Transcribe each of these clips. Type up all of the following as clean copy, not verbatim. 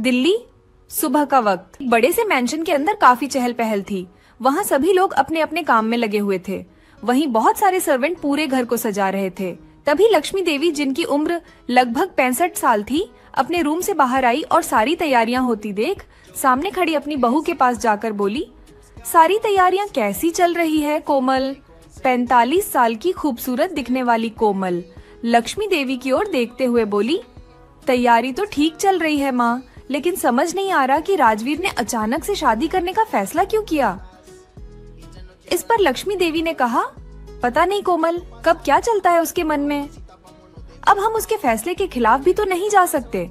दिल्ली, सुबह का वक्त। बड़े से मैंशन के अंदर काफी चहल पहल थी। वहाँ सभी लोग अपने अपने काम में लगे हुए थे। वहीं बहुत सारे सर्वेंट पूरे घर को सजा रहे थे। तभी लक्ष्मी देवी, जिनकी उम्र लगभग 65 साल थी, अपने रूम से बाहर आई और सारी तैयारियां होती देख सामने खड़ी अपनी बहू के पास जाकर बोली, सारी तैयारियां कैसी चल रही है कोमल? 45 साल की खूबसूरत दिखने वाली कोमल लक्ष्मी देवी की ओर देखते हुए बोली, तैयारी तो ठीक चल रही है माँ, लेकिन समझ नहीं आ रहा कि राजवीर ने अचानक से शादी करने का फैसला क्यों किया। इस पर लक्ष्मी देवी ने कहा, पता नहीं कोमल, कब क्या चलता है उसके मन में। अब हम उसके फैसले के खिलाफ भी तो नहीं जा सकते।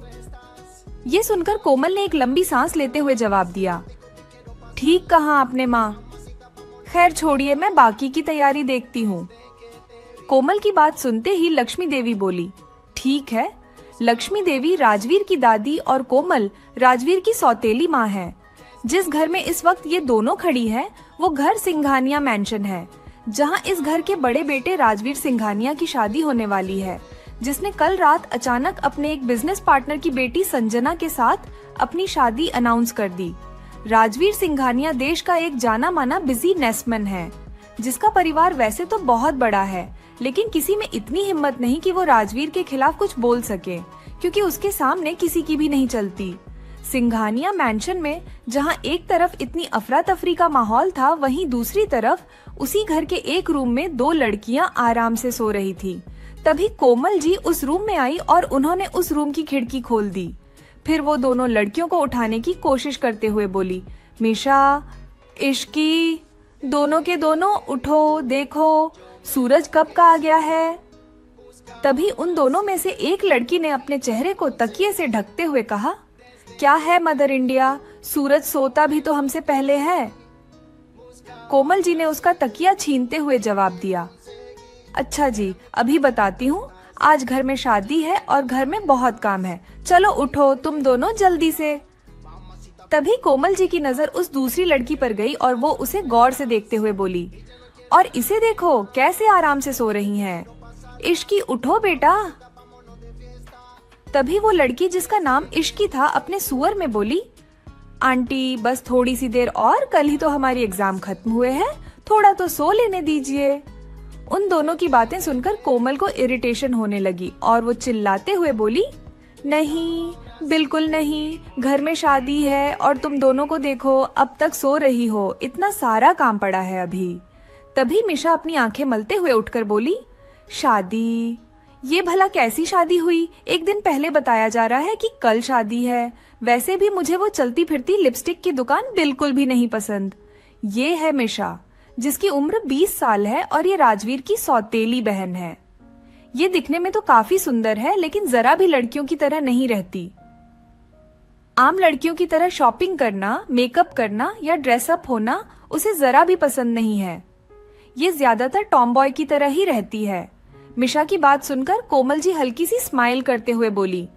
ये सुनकर कोमल ने एक लंबी सांस लेते हुए जवाब दिया, ठीक कहा आपने माँ। खैर छोड़िए, मैं बाकी की तैयारी देखती हूँ। कोमल की बात सुनते ही लक्ष्मी देवी बोली, ठीक है। लक्ष्मी देवी राजवीर की दादी और कोमल राजवीर की सौतेली माँ है। जिस घर में इस वक्त ये दोनों खड़ी है वो घर सिंघानिया मैंशन है, जहाँ इस घर के बड़े बेटे राजवीर सिंघानिया की शादी होने वाली है, जिसने कल रात अचानक अपने एक बिजनेस पार्टनर की बेटी संजना के साथ अपनी शादी अनाउंस कर दी। राजवीर सिंघानिया देश का एक जाना माना बिजनेसमैन है, जिसका परिवार वैसे तो बहुत बड़ा है, लेकिन किसी में इतनी हिम्मत नहीं कि वो राजवीर के खिलाफ कुछ बोल सके, क्योंकि उसके सामने किसी की भी नहीं चलती। सिंघानिया मैंशन में जहां एक तरफ इतनी अफरा तफरी का माहौल था, वहीं दूसरी तरफ उसी घर के एक रूम में दो लड़कियां आराम से सो रही थी। तभी कोमल जी उस रूम में आई और उन्होंने उस रूम की खिड़की खोल दी। फिर वो दोनों लड़कियों को उठाने की कोशिश करते हुए बोली, मिशा, इश्की, दोनों के दोनों उठो, देखो सूरज कब का आ गया है। तभी उन दोनों में से एक लड़की ने अपने चेहरे को तकिए से ढकते हुए कहा, क्या है मदर इंडिया, सूरज सोता भी तो हमसे पहले है। कोमल जी ने उसका तकिया छीनते हुए जवाब दिया, अच्छा जी, अभी बताती हूँ। आज घर में शादी है और घर में बहुत काम है, चलो उठो तुम दोनों जल्दी से। तभी कोमल जी की नजर उस दूसरी लड़की पर गई और वो उसे गौर से देखते हुए बोली, और इसे देखो कैसे आराम से सो रही हैं। इश्की, उठो बेटा। तभी वो लड़की, जिसका नाम इश्की था, अपने सुअर में बोली, आंटी बस थोड़ी सी देर और, कल ही तो हमारी एग्जाम खत्म हुए हैं, थोड़ा तो सो लेने दीजिए। उन दोनों की बातें सुनकर कोमल को इरिटेशन होने लगी और वो चिल्लाते हुए बोली, नहीं, बिल्कुल नहीं, घर में शादी है और तुम दोनों को देखो अब तक सो रही हो, इतना सारा काम पड़ा है अभी। तभी मिशा अपनी आंखें मलते हुए उठकर बोली, शादी? ये भला कैसी शादी हुई? एक दिन पहले बताया जा रहा है कि कल शादी है। वैसे भी मुझे वो चलती फिरती लिपस्टिक की दुकान बिल्कुल भी नहीं पसंद। ये है मिशा, जिसकी उम्र 20 साल है और ये राजवीर की सौतेली बहन है। ये दिखने में तो काफी सुंदर है, लेकिन जरा भी लड़कियों की तरह नहीं रहती। आम लड़कियों की तरह शॉपिंग करना, मेकअप करना या ड्रेसअप होना उसे जरा भी पसंद नहीं है। ये ज्यादातर टॉम बॉय की तरह ही रहती है। मिशा की बात सुनकर कोमल जी हल्की सी स्माइल करते हुए बोली,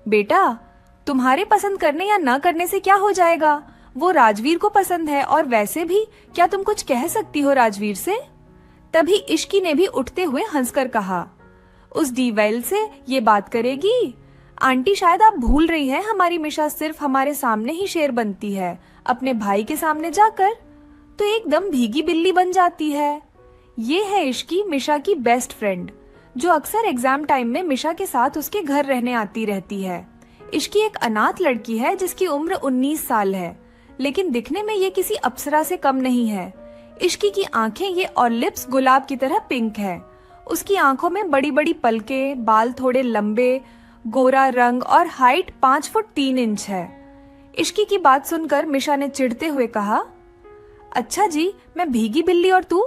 बेटा, तुम्हारे पसंद करने या न करने से क्या हो जाएगा? वो राजवीर को पसंद है और वैसे भी क्या तुम कुछ कह सकती हो राजवीर से? तभी इश्की ने भी उठते हुए हंसकर कहा, उस डीवेल से ये बात करेगी? आंटी, शायद आप भूल रही हैं, हमारी मिशा सिर्फ हमारे सामने ही शेर बनती है, अपने भाई के सामने जाकर तो एकदम भीगी बिल्ली बन जाती है। ये है इश्की, मिशा की बेस्ट फ्रेंड, जो अक्सर एग्जाम टाइम में मिशा के साथ उसके घर रहने आती रहती है। इश्की एक अनाथ लड़की है जिसकी उम्र 19 साल है, लेकिन दिखने में ये किसी अप्सरा से कम नहीं है। इश्की की आंखें ये और लिप्स गुलाब की तरह पिंक है। उसकी आंखों में बड़ी बड़ी पलकें, बाल थोड़े लंबे, गोरा रंग और हाइट 5 फुट 3 इंच है। इश्की की बात सुनकर मिशा ने चिढ़ते हुए कहा, अच्छा जी, मैं भीगी बिल्ली और तू?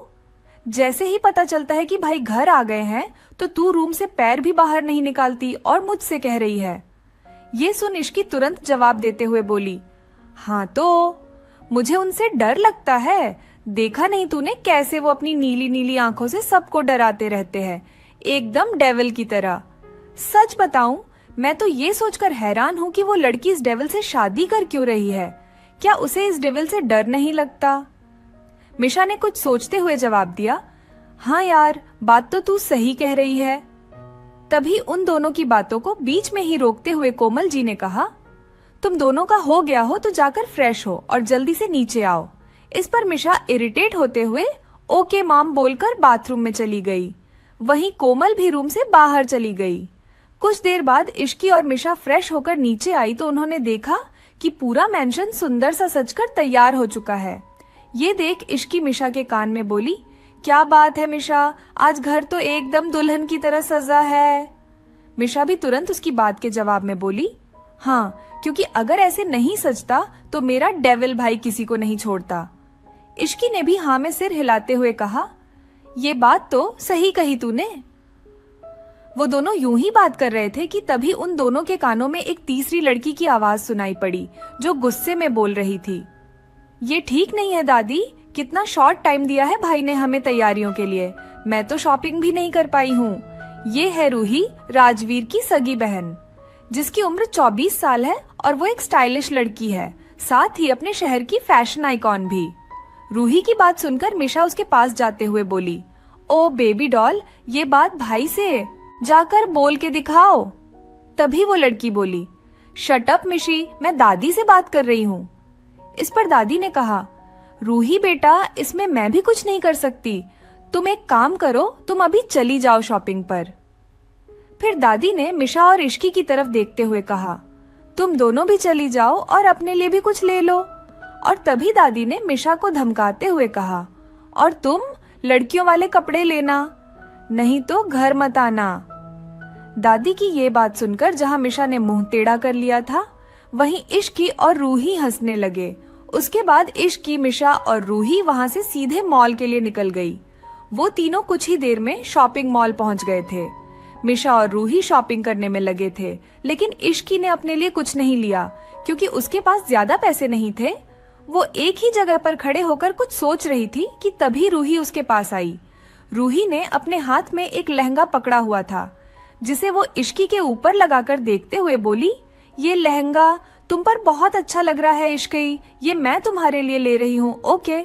जैसे ही पता चलता है कि भाई घर आ गए हैं तो तू रूम से पैर भी बाहर नहीं निकालती और मुझसे कह रही है। ये सुन इश्की तुरंत जवाब देते हुए बोली, हाँ तो मुझे उनसे डर लगता है। देखा नहीं तूने कैसे वो अपनी नीली नीली आंखों से सबको डराते रहते हैं, एकदम डेविल की तरह। सच बताऊं, मैं तो ये सोचकर हैरान हूँ कि वो लड़की इस डेविल से शादी कर क्यों रही है। क्या उसे इस डेविल से डर नहीं लगता? मिशा ने कुछ सोचते हुए जवाब दिया, हाँ यार, बात तो तू सही कह रही है। तभी उन दोनों की बातों को बीच में ही रोकते हुए कोमल जी ने कहा, तुम दोनों का हो गया हो तो जाकर फ्रेश हो और जल्दी से नीचे आओ। इस पर मिशा इरिटेट होते हुए ओके मॉम बोलकर बाथरूम में चली गई। वहीं कोमल भी रूम से बाहर चली गई। कुछ देर बाद इश्की और मिशा फ्रेश होकर नीचे आई तो उन्होंने देखा कि पूरा मेंशन सुंदर सा सजकर तैयार हो चुका है। ये देख इश्की मिशा के कान में बोली, क्या बात है मिशा, आज घर तो एकदम दुल्हन की तरह सजा है। मिशा भी तुरंत उसकी बात के जवाब में बोली, हाँ, क्योंकि अगर ऐसे नहीं सजता तो मेरा डेविल भाई किसी को नहीं छोड़ता। इश्की ने भी हाँ में सिर हिलाते हुए कहा, ये बात तो सही कही तूने। वो दोनों यूं ही बात कर रहे थे कि तभी उन दोनों के कानों में एक तीसरी लड़की की आवाज सुनाई पड़ी जो गुस्से में बोल रही थी, ये ठीक नहीं है दादी, कितना शॉर्ट टाइम दिया है भाई ने हमें तैयारियों के लिए, मैं तो शॉपिंग भी नहीं कर पाई हूँ। ये है रूही, राजवीर की सगी बहन, जिसकी उम्र 24 साल है और वो एक स्टाइलिश लड़की है, साथ ही अपने शहर की फैशन आइकॉन भी। रूही की बात सुनकर मिशा उसके पास जाते हुए बोली, ओ बेबी डॉल, ये बात भाई से जाकर बोल के दिखाओ। तभी वो लड़की बोली, शट अप मिशी, मैं दादी से बात कर रही हूँ। इस पर दादी ने कहा, रूही बेटा, इसमें मैं भी कुछ नहीं कर सकती, तुम एक काम करो, तुम अभी चली जाओ शॉपिंग पर। फिर दादी ने मिशा और इश्की की तरफ देखते हुए कहा, तुम दोनों भी चली जाओ और अपने लिए भी कुछ ले लो। और तभी दादी ने मिशा को धमकाते हुए कहा, और तुम लड़कियों वाले कपड़े लेना, नहीं तो घर मत आना। दादी की ये बात सुनकर जहां मिशा ने मुंह टेढ़ा कर लिया था, वहीं इश्की और रूही हंसने लगे। उसके बाद इश्की, मिशा और रूही वहां से सीधे मॉल के लिए निकल गई। वो तीनों कुछ ही देर में शॉपिंग मॉल पहुंच गए थे। मिशा और रूही शॉपिंग करने में लगे थे, लेकिन इश्की ने अपने लिए कुछ नहीं लिया क्योंकि उसके पास ज्यादा पैसे नहीं थे। वो एक ही जगह पर खड़े होकर कुछ सोच रही थी कि तभी रूही उसके पास आई। रूही ने अपने हाथ में एक लहंगा पकड़ा हुआ था, जिसे वो इश्की के ऊपर लगाकर देखते हुए बोली, ये लहंगा तुम पर बहुत अच्छा लग रहा है इश्की, ये मैं तुम्हारे लिए ले रही हूँ, ओके।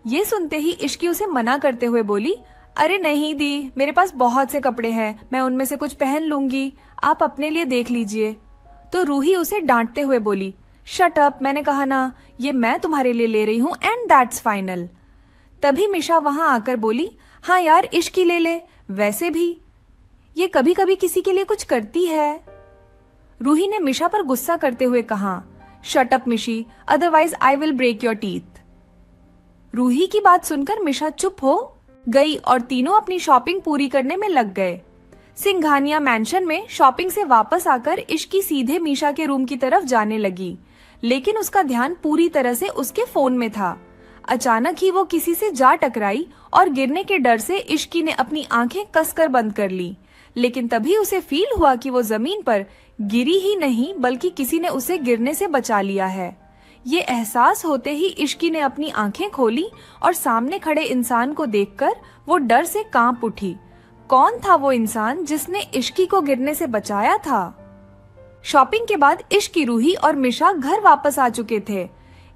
ये सुनते ही इश्की उसे मना करते हुए बोली, अरे नहीं दी, मेरे पास बहुत से कपड़े हैं, मैं उनमें से कुछ पहन लूंगी, आप अपने लिए देख लीजिए। तो रूही उसे डांटते हुए बोली, शट अप, मैंने कहा ना, ये मैं तुम्हारे लिए ले रही हूँ एंड दैट्स फाइनल। तभी मिशा वहां आकर बोली, हाँ यार, इश्की ले ले, वैसे भी ये कभी कभी किसी के लिए कुछ करती है। रूही ने मिशा पर गुस्सा करते हुए कहा, shut up Mishi, otherwise I will break your teeth. Ruhi की बात सुनकर मिशा चुप हो गई और तीनों अपनी शॉपिंग पूरी करने में लग गए। सिंघानिया मैंशन में शॉपिंग से वापस आकर इश्की सीधे मीशा के रूम की तरफ जाने लगी, लेकिन उसका ध्यान पूरी तरह से उसके फोन में था। अचानक ही वो किसी से जा टकराई और गिरने के डर से इश्की ने अपनी आंखें कसकर बंद कर ली, लेकिन तभी उसे फील हुआ कि वो जमीन पर गिरी ही नहीं बल्कि किसी ने उसे गिरने से बचा लिया है। ये एहसास होते ही इश्की ने अपनी आंखें खोली और सामने खड़े इंसान को देखकर वो डर से कांप उठी। कौन था वो इंसान जिसने इश्की को गिरने से बचाया था? शॉपिंग के बाद इश्की, रूही और मिशा घर वापस आ चुके थे।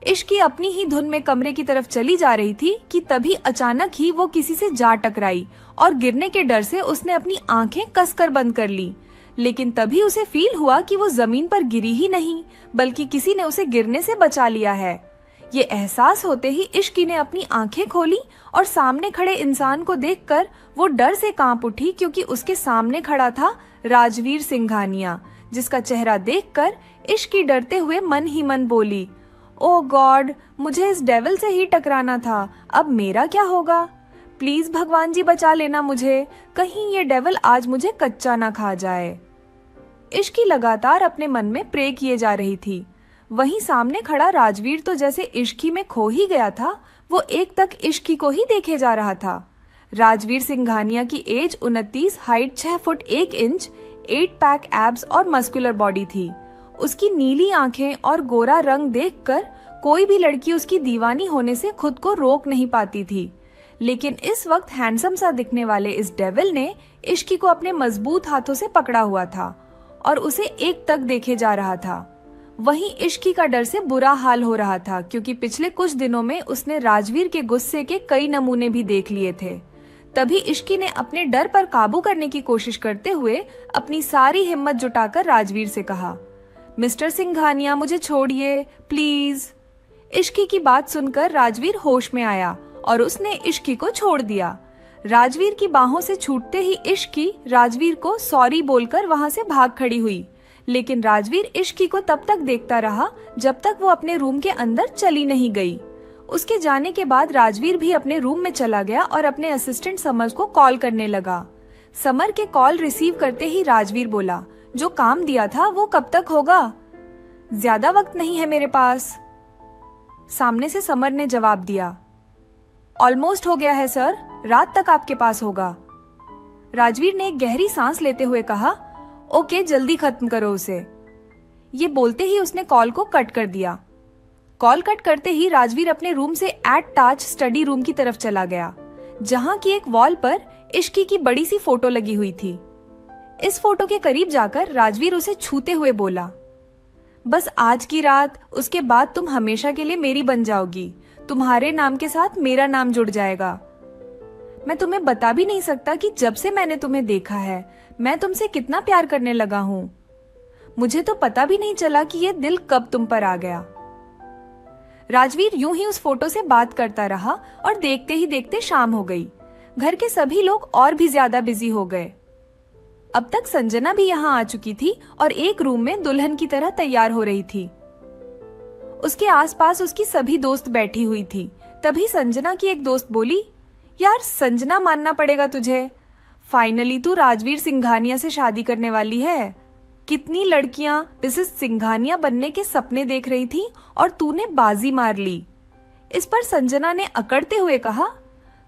इश्की अपनी ही धुन में कमरे की तरफ चली जा रही थी कि तभी अचानक ही वो किसी से जा टकराई और गिरने के डर से उसने अपनी आंखें कसकर बंद कर ली, लेकिन तभी उसे फील हुआ कि वो जमीन पर गिरी ही नहीं बल्कि किसी ने उसे गिरने से बचा लिया है। ये एहसास होते ही इश्की ने अपनी आंखें खोली और सामने खड़े इंसान को देखकर वो डर से कांप उठी, क्योंकि उसके सामने खड़ा था राजवीर सिंघानिया, जिसका चेहरा देखकर इश्की डरते हुए मन ही मन बोली, ओ गॉड, मुझे इस डेविल से ही टकराना था, अब मेरा क्या होगा? प्लीज भगवान जी बचा लेना मुझे, कहीं ये डेविल आज मुझे कच्चा ना खा जाए। इश्की लगातार अपने मन में प्रे किए जा रही थी। वहीं सामने खड़ा राजवीर तो जैसे इश्की में खो ही गया था, वो एक तक इश्की को ही देखे जा रहा था। राजवीर सिंघानिया की age 29, height 6 foot 1 inch, 8 pack abs और मस्कुलर बॉडी थी। उसकी नीली आंखें और गोरा रंग देखकर कोई भी लड़की उसकी दीवानी होने से खुद को रोक नहीं पाती थी, लेकिन इस वक्त हैंडसम सा दिखने वाले इस डेविल ने इश्की को अपने मजबूत हाथों से पकड़ा हुआ था और उसे एक तक देखे जा रहा था। वहीं इश्की का डर से बुरा हाल हो रहा था, क्योंकि पिछले कुछ दिनों में उसने राजवीर के गुस्से के कई नमूने भी देख लिए थे। तभी इश्की ने अपने डर पर काबू करने की कोशिश करते हुए अपनी सारी हिम्मत जुटाकर राजवीर से कहा, मिस्टर सिंघानिया मुझे छोड़िए प्लीज। इश्की की बात सुनकर राजवीर होश में आया और उसने इश्की को छोड़ दिया। राजवीर की बाहों से छूटते ही इश्की राजवीर को सॉरी बोलकर वहां से भाग खड़ी हुई, लेकिन राजवीर इश्की को तब तक देखता रहा जब तक वो अपने रूम के अंदर चली नहीं गई। उसके जाने के बाद राजवीर भी अपने रूम में चला गया और अपने असिस्टेंट समर को कॉल करने लगा। समर के कॉल रिसीव करते ही राजवीर बोला, जो काम दिया था वो कब तक होगा? ज्यादा वक्त नहीं है मेरे पास। सामने से समर ने जवाब दिया, ऑलमोस्ट हो गया है सर, रात तक आपके पास होगा। राजवीर ने एक गहरी सांस लेते हुए कहा, ओके जल्दी खत्म करो उसे। ये बोलते ही उसने कॉल को कट कर दिया। कॉल कट करते ही राजवीर अपने रूम से एट टच स्टडी रूम की तरफ चला गया, जहां की एक वॉल पर इश्की की बड़ी सी फोटो लगी हुई थी। इस फोटो के करीब जाकर राजवीर उसे छूते हुए बोला, बस आज की रात, उसके बाद तुम हमेशा के लिए मेरी बन जाओगी। तुम्हारे नाम के साथ मेरा नाम जुड़ जाएगा। मैं तुम्हें बता भी नहीं सकता कि जब से मैंने तुम्हें देखा है मैं तुमसे कितना प्यार करने लगा हूं। मुझे तो पता भी नहीं चला कि ये दिल कब तुम पर आ गया। राजवीर यूं ही उस फोटो से बात करता रहा और देखते ही देखते शाम हो गई। घर के सभी लोग और भी ज्यादा बिजी हो गए। अब तक संजना भी यहाँ आ चुकी थी और एक रूम में दुल्हन की तरह तैयार हो रही थी। उसके आसपास उसकी सभी दोस्त बैठी हुई थी। तभी संजना की एक दोस्त बोली, यार संजना, मानना पड़ेगा तुझे, फाइनली तू राजवीर सिंघानिया से शादी करने वाली है। कितनी लड़कियां मिसेस सिंघानिया बनने के सपने देख रही थी और तूने बाजी मार ली। इस पर संजना ने अकड़ते हुए कहा,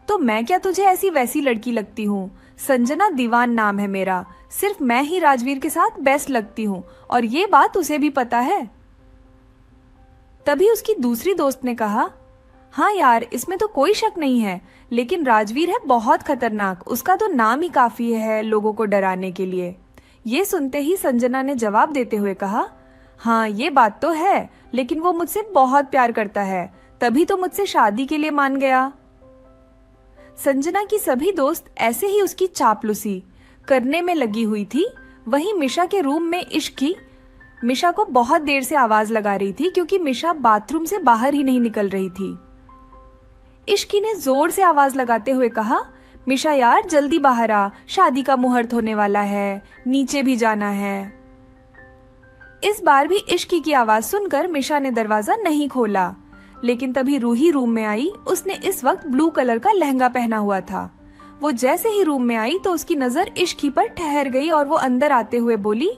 तो मैं क्या तुझे ऐसी वैसी लड़की लगती हूँ? संजना दीवान नाम है मेरा, सिर्फ मैं ही राजवीर के साथ बेस्ट लगती हूँ और ये बात उसे भी पता है। तभी उसकी दूसरी दोस्त ने कहा, हाँ यार इसमें तो कोई शक नहीं है, लेकिन राजवीर है बहुत खतरनाक, उसका तो नाम ही काफी है लोगों को डराने के लिए। ये सुनते ही संजना ने जवाब देते हुए कहा, हाँ ये बात तो है, लेकिन वो मुझसे बहुत प्यार करता है, तभी तो मुझसे शादी के लिए मान गया। संजना की सभी दोस्त ऐसे ही उसकी चापलूसी करने में लगी हुई थी। वहीं मिशा के रूम में इश्की मिशा को बहुत देर से आवाज लगा रही थी, क्योंकि मिशा बाथरूम से बाहर ही नहीं निकल रही थी। इश्की ने जोर से आवाज लगाते हुए कहा, मिशा यार जल्दी बाहर आ, शादी का मुहूर्त होने वाला है, नीचे भी जाना है। इस बार भी इश्की की आवाज सुनकर मिशा ने दरवाजा नहीं खोला, लेकिन तभी रूही रूम में आई। उसने इस वक्त ब्लू कलर का लहंगा पहना हुआ था। वो जैसे ही रूम में आई तो उसकी नजर इश्की पर ठहर गई और वो अंदर आते हुए बोली,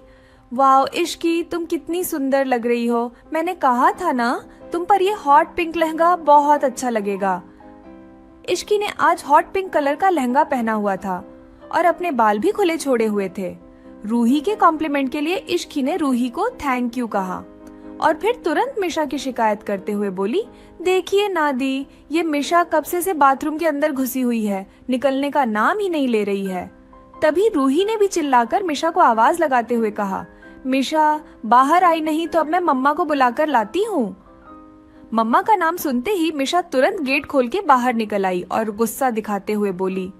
वाओ इश्की, तुम कितनी सुंदर लग रही हो। मैंने कहा था ना तुम पर ये हॉट पिंक लहंगा बहुत अच्छा लगेगा। इश्की ने आज हॉट पिंक कलर का लहंगा पहना हुआ था और अपने बाल भी खुले छोड़े हुए थे। रूही के कॉम्प्लीमेंट के लिए इश्की ने रूही को थैंक यू कहा और फिर तुरंत मिशा की शिकायत करते हुए बोली, देखिए नादी, ये मिशा कब से बाथरूम के अंदर घुसी हुई है, निकलने का नाम ही नहीं ले रही है। तभी रूही ने भी चिल्लाकर मिशा को आवाज लगाते हुए कहा, मिशा बाहर आई नहीं तो अब मैं मम्मा को बुलाकर लाती हूँ। मम्मा का नाम सुनते ही मिशा तुरंत गेट खोल के बाहर निकल आई और गुस्सा दिखाते हुए बोली,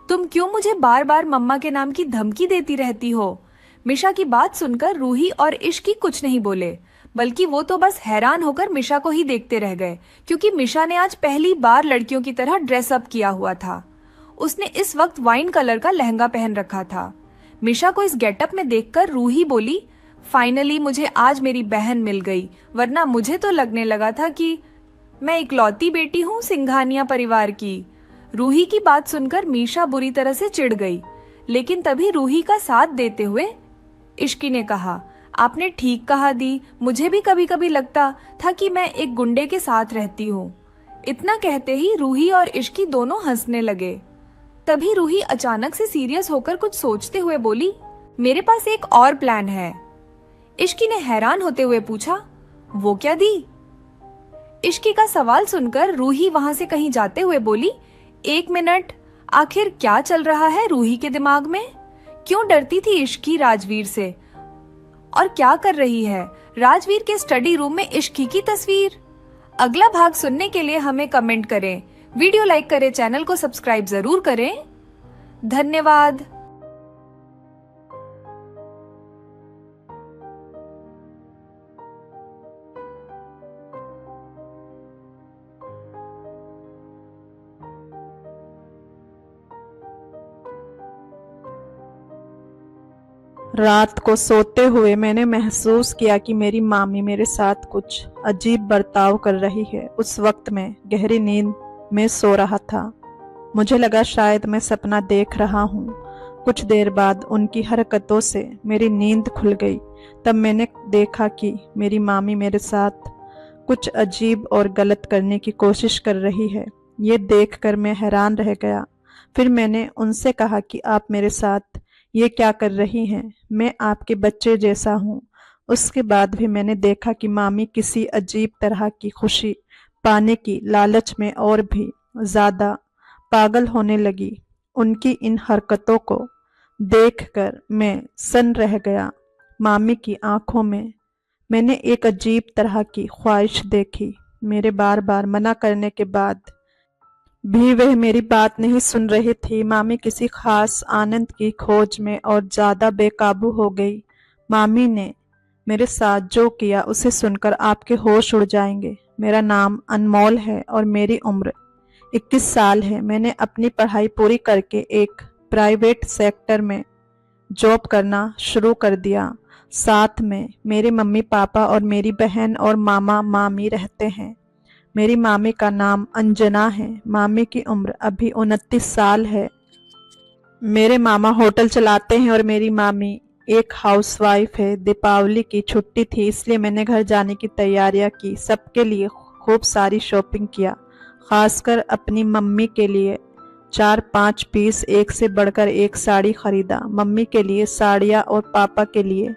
तुम क्यों मुझे बार बार मम्मा के नाम की धमकी देती रहती हो? मिशा की बात सुनकर रूही और इश्की कुछ नहीं बोले, बल्कि वो तो बस हैरान होकर मिशा को ही देखते रह गए, क्योंकि मिशा ने आज पहली बार लड़कियों की तरह ड्रेसअप किया हुआ था। उसने इस वक्त वाइन कलर का लहंगा पहन रखा था। मिशा को इस गेटअप में देखकर रूही बोली, फाइनली मुझे आज मेरी बहन मिल गई, वरना मुझे तो लगने लगा था कि मैं इकलौती बेटी हूँ सिंघानिया परिवार की। रूही की बात सुनकर मीशा बुरी तरह से चिढ़ गई, लेकिन तभी रूही का साथ देते हुए इश्की ने कहा, आपने ठीक कहा दी, मुझे भी कभी कभी लगता था कि मैं एक गुंडे के साथ रहती हूँ। इतना कहते ही रूही और इश्की दोनों हंसने लगे। तभी रूही अचानक से सीरियस होकर कुछ सोचते हुए बोली, मेरे पास एक और प्लान है। इश्की ने हैरान होते हुए पूछा, वो क्या दी? इश्की का सवाल सुनकर रूही वहां से कहीं जाते हुए बोली, एक मिनट, आखिर क्या चल रहा है रूही के दिमाग में? क्यों डरती थी इश्की राजवीर से और क्या कर रही है? राजवीर के स्टडी रूम में इश्की की तस्वीर। अगला भाग सुनने के लिए हमें कमेंट करें, वीडियो लाइक करें, चैनल को सब्सक्राइब जरूर करें। धन्यवाद। रात को सोते हुए मैंने महसूस किया कि मेरी मामी मेरे साथ कुछ अजीब बर्ताव कर रही है। उस वक्त मैं गहरी नींद में सो रहा था। मुझे लगा शायद मैं सपना देख रहा हूँ। कुछ देर बाद उनकी हरकतों से मेरी नींद खुल गई। तब मैंने देखा कि मेरी मामी मेरे साथ कुछ अजीब और गलत करने की कोशिश कर रही है। ये देखकर मैं हैरान रह गया। फिर मैंने उनसे कहा कि आप मेरे साथ ये क्या कर रही हैं? मैं आपके बच्चे जैसा हूँ। उसके बाद भी मैंने देखा कि मामी किसी अजीब तरह की खुशी पाने की लालच में और भी ज्यादा पागल होने लगी। उनकी इन हरकतों को देखकर मैं सन्न रह गया। मामी की आंखों में मैंने एक अजीब तरह की ख्वाहिश देखी। मेरे बार बार मना करने के बाद भी वह मेरी बात नहीं सुन रही थी। मामी किसी खास आनंद की खोज में और ज्यादा बेकाबू हो गई। मामी ने मेरे साथ जो किया उसे सुनकर आपके होश उड़ जाएंगे। मेरा नाम अनमोल है और मेरी उम्र 21 साल है। मैंने अपनी पढ़ाई पूरी करके एक प्राइवेट सेक्टर में जॉब करना शुरू कर दिया। साथ में मेरे मम्मी पापा और मेरी बहन और मामा मामी रहते हैं। मेरी मामी का नाम अंजना है। मामी की उम्र अभी 29 साल है। मेरे मामा होटल चलाते हैं और मेरी मामी एक हाउसवाइफ है। दीपावली की छुट्टी थी इसलिए मैंने घर जाने की तैयारियां की। सबके लिए खूब सारी शॉपिंग किया, खासकर अपनी मम्मी के लिए 4-5 पीस एक से बढ़कर एक साड़ी खरीदा। मम्मी के लिए साड़ियाँ और पापा के लिए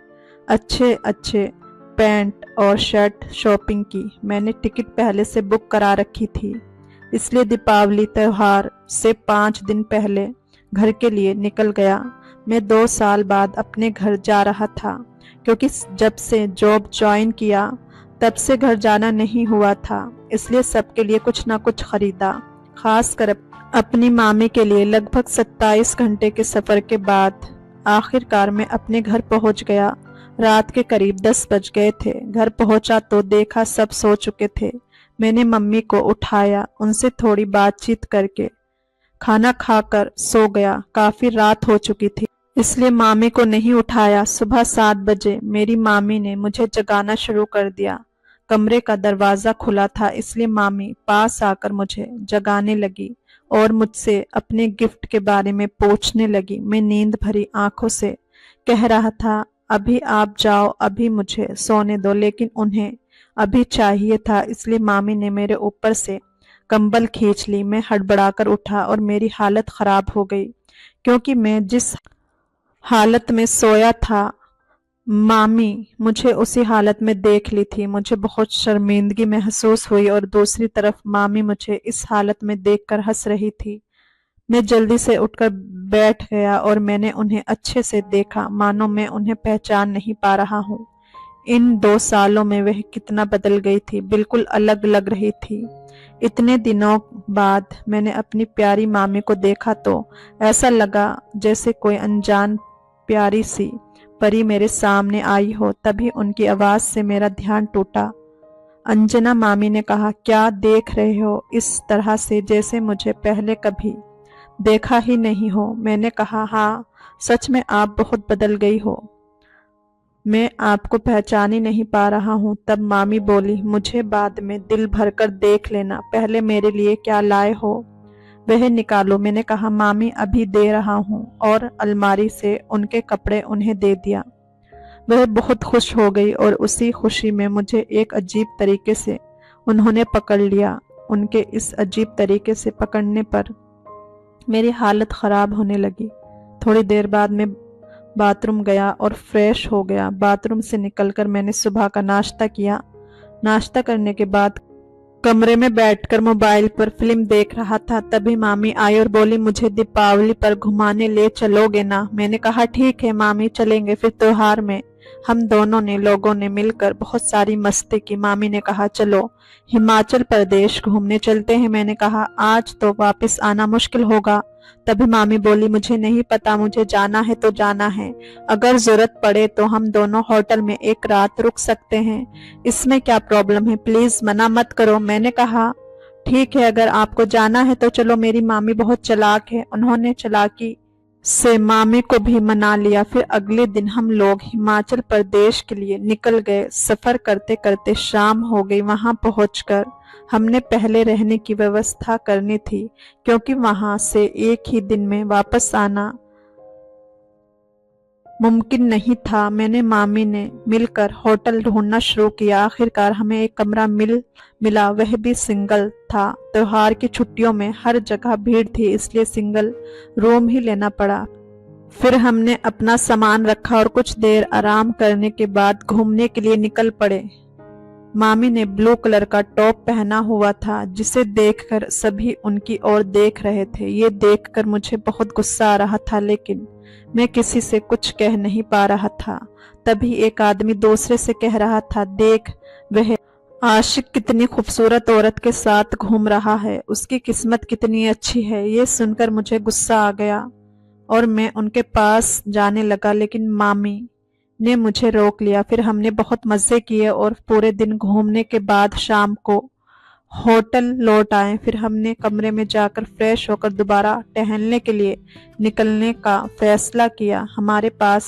अच्छे अच्छे पैंट और शर्ट शॉपिंग की। मैंने टिकट पहले से बुक करा रखी थी इसलिए दीपावली त्योहार से 5 दिन पहले घर के लिए निकल गया। मैं 2 साल बाद अपने घर जा रहा था क्योंकि जब से जॉब ज्वाइन किया तब से घर जाना नहीं हुआ था, इसलिए सबके लिए कुछ ना कुछ खरीदा। खासकर अपनी मामी के लिए लगभग 27 घंटे के सफर के बाद आखिरकार मैं अपने घर पहुंच गया। रात के करीब 10 बज गए थे। घर पहुंचा तो देखा सब सो चुके थे। मैंने मम्मी को उठाया, उनसे थोड़ी बातचीत करके खाना खाकर सो गया। काफी रात हो चुकी थी इसलिए मामी को नहीं उठाया। सुबह 7 बजे मेरी मामी ने मुझे जगाना शुरू कर दिया। कमरे का दरवाजा खुला था इसलिए मामी पास आकर मुझे जगाने लगी और मुझसे अपने गिफ्ट के बारे में पूछने लगी। मैं नींद भरी आंखों से कह रहा था, अभी आप जाओ, अभी मुझे सोने दो, लेकिन उन्हें अभी चाहिए था इसलिए मामी ने मेरे ऊपर से कंबल खींच ली। मैं हड़बड़ाकर उठा और मेरी हालत खराब हो गई क्योंकि मैं जिस हालत में सोया था मामी मुझे उसी हालत में देख ली थी। मुझे बहुत शर्मिंदगी महसूस हुई और दूसरी तरफ मामी मुझे इस हालत में देखकर हंस रही थी। मैं जल्दी से उठकर बैठ गया और मैंने उन्हें अच्छे से देखा, मानो मैं उन्हें पहचान नहीं पा रहा हूँ। इन 2 सालों में वह कितना बदल गई थी, बिल्कुल अलग लग रही थी। इतने दिनों बाद मैंने अपनी प्यारी मामी को देखा तो ऐसा लगा जैसे कोई अनजान प्यारी सी परी मेरे सामने आई हो। तभी उनकी आवाज से मेरा ध्यान टूटा। अंजना, मामी ने कहा, क्या देख रहे हो इस तरह से जैसे मुझे पहले कभी देखा ही नहीं हो? मैंने कहा, हाँ, सच में आप बहुत बदल गई हो, मैं आपको पहचान ही नहीं पा रहा हूँ। तब मामी बोली, मुझे बाद में दिल भरकर देख लेना, पहले मेरे लिए क्या लाए हो वह निकालो। मैंने कहा, मामी अभी दे रहा हूँ, और अलमारी से उनके कपड़े उन्हें दे दिया। वह बहुत खुश हो गई और उसी खुशी में मुझे एक अजीब तरीके से उन्होंने पकड़ लिया। उनके इस अजीब तरीके से पकड़ने पर मेरी हालत खराब होने लगी। थोड़ी देर बाद मैं बाथरूम गया और फ्रेश हो गया। बाथरूम से निकलकर मैंने सुबह का नाश्ता किया। नाश्ता करने के बाद कमरे में बैठकर मोबाइल पर फिल्म देख रहा था। तभी मामी आई और बोली, मुझे दीपावली पर घुमाने ले चलोगे ना? मैंने कहा, ठीक है मामी, चलेंगे। फिर त्योहार में हम दोनों ने लोगों ने मिलकर बहुत सारी मस्ती की। मामी ने कहा, चलो हिमाचल प्रदेश घूमने चलते हैं। मैंने कहा, आज तो वापस आना मुश्किल होगा। तभी मामी बोली, मुझे नहीं पता, मुझे जाना है तो जाना है, अगर जरूरत पड़े तो हम दोनों होटल में एक रात रुक सकते हैं, इसमें क्या प्रॉब्लम है, प्लीज मना मत करो। मैंने कहा, ठीक है, अगर आपको जाना है तो चलो। मेरी मामी बहुत चालाक है, उन्होंने चालाकी से मामी को भी मना लिया। फिर अगले दिन हम लोग हिमाचल प्रदेश के लिए निकल गए। सफर करते करते शाम हो गई। वहां पहुंचकर हमने पहले रहने की व्यवस्था करनी थी, क्योंकि वहां से एक ही दिन में वापस आना मुमकिन नहीं था। मैंने मामी ने मिलकर होटल ढूंढना शुरू किया। आखिरकार हमें एक कमरा मिला, वह भी सिंगल था। त्योहार की छुट्टियों में हर जगह भीड़ थी, इसलिए सिंगल रूम ही लेना पड़ा। फिर हमने अपना सामान रखा और कुछ देर आराम करने के बाद घूमने के लिए निकल पड़े। मामी ने ब्लू कलर का टॉप पहना हुआ था, जिसे देखकर सभी उनकी ओर देख रहे थे। ये देखकर मुझे बहुत गुस्सा आ रहा था, लेकिन मैं किसी से कुछ कह नहीं पा रहा था। तभी एक आदमी दूसरे से कह रहा था, देख वह आशिक कितनी खूबसूरत औरत के साथ घूम रहा है, उसकी किस्मत कितनी अच्छी है। ये सुनकर मुझे गुस्सा आ गया और मैं उनके पास जाने लगा, लेकिन मामी ने मुझे रोक लिया। फिर हमने बहुत मजे किए और पूरे दिन घूमने के बाद शाम को होटल लौट आए। फिर हमने कमरे में जाकर फ्रेश होकर दोबारा टहलने के लिए निकलने का फैसला किया। हमारे पास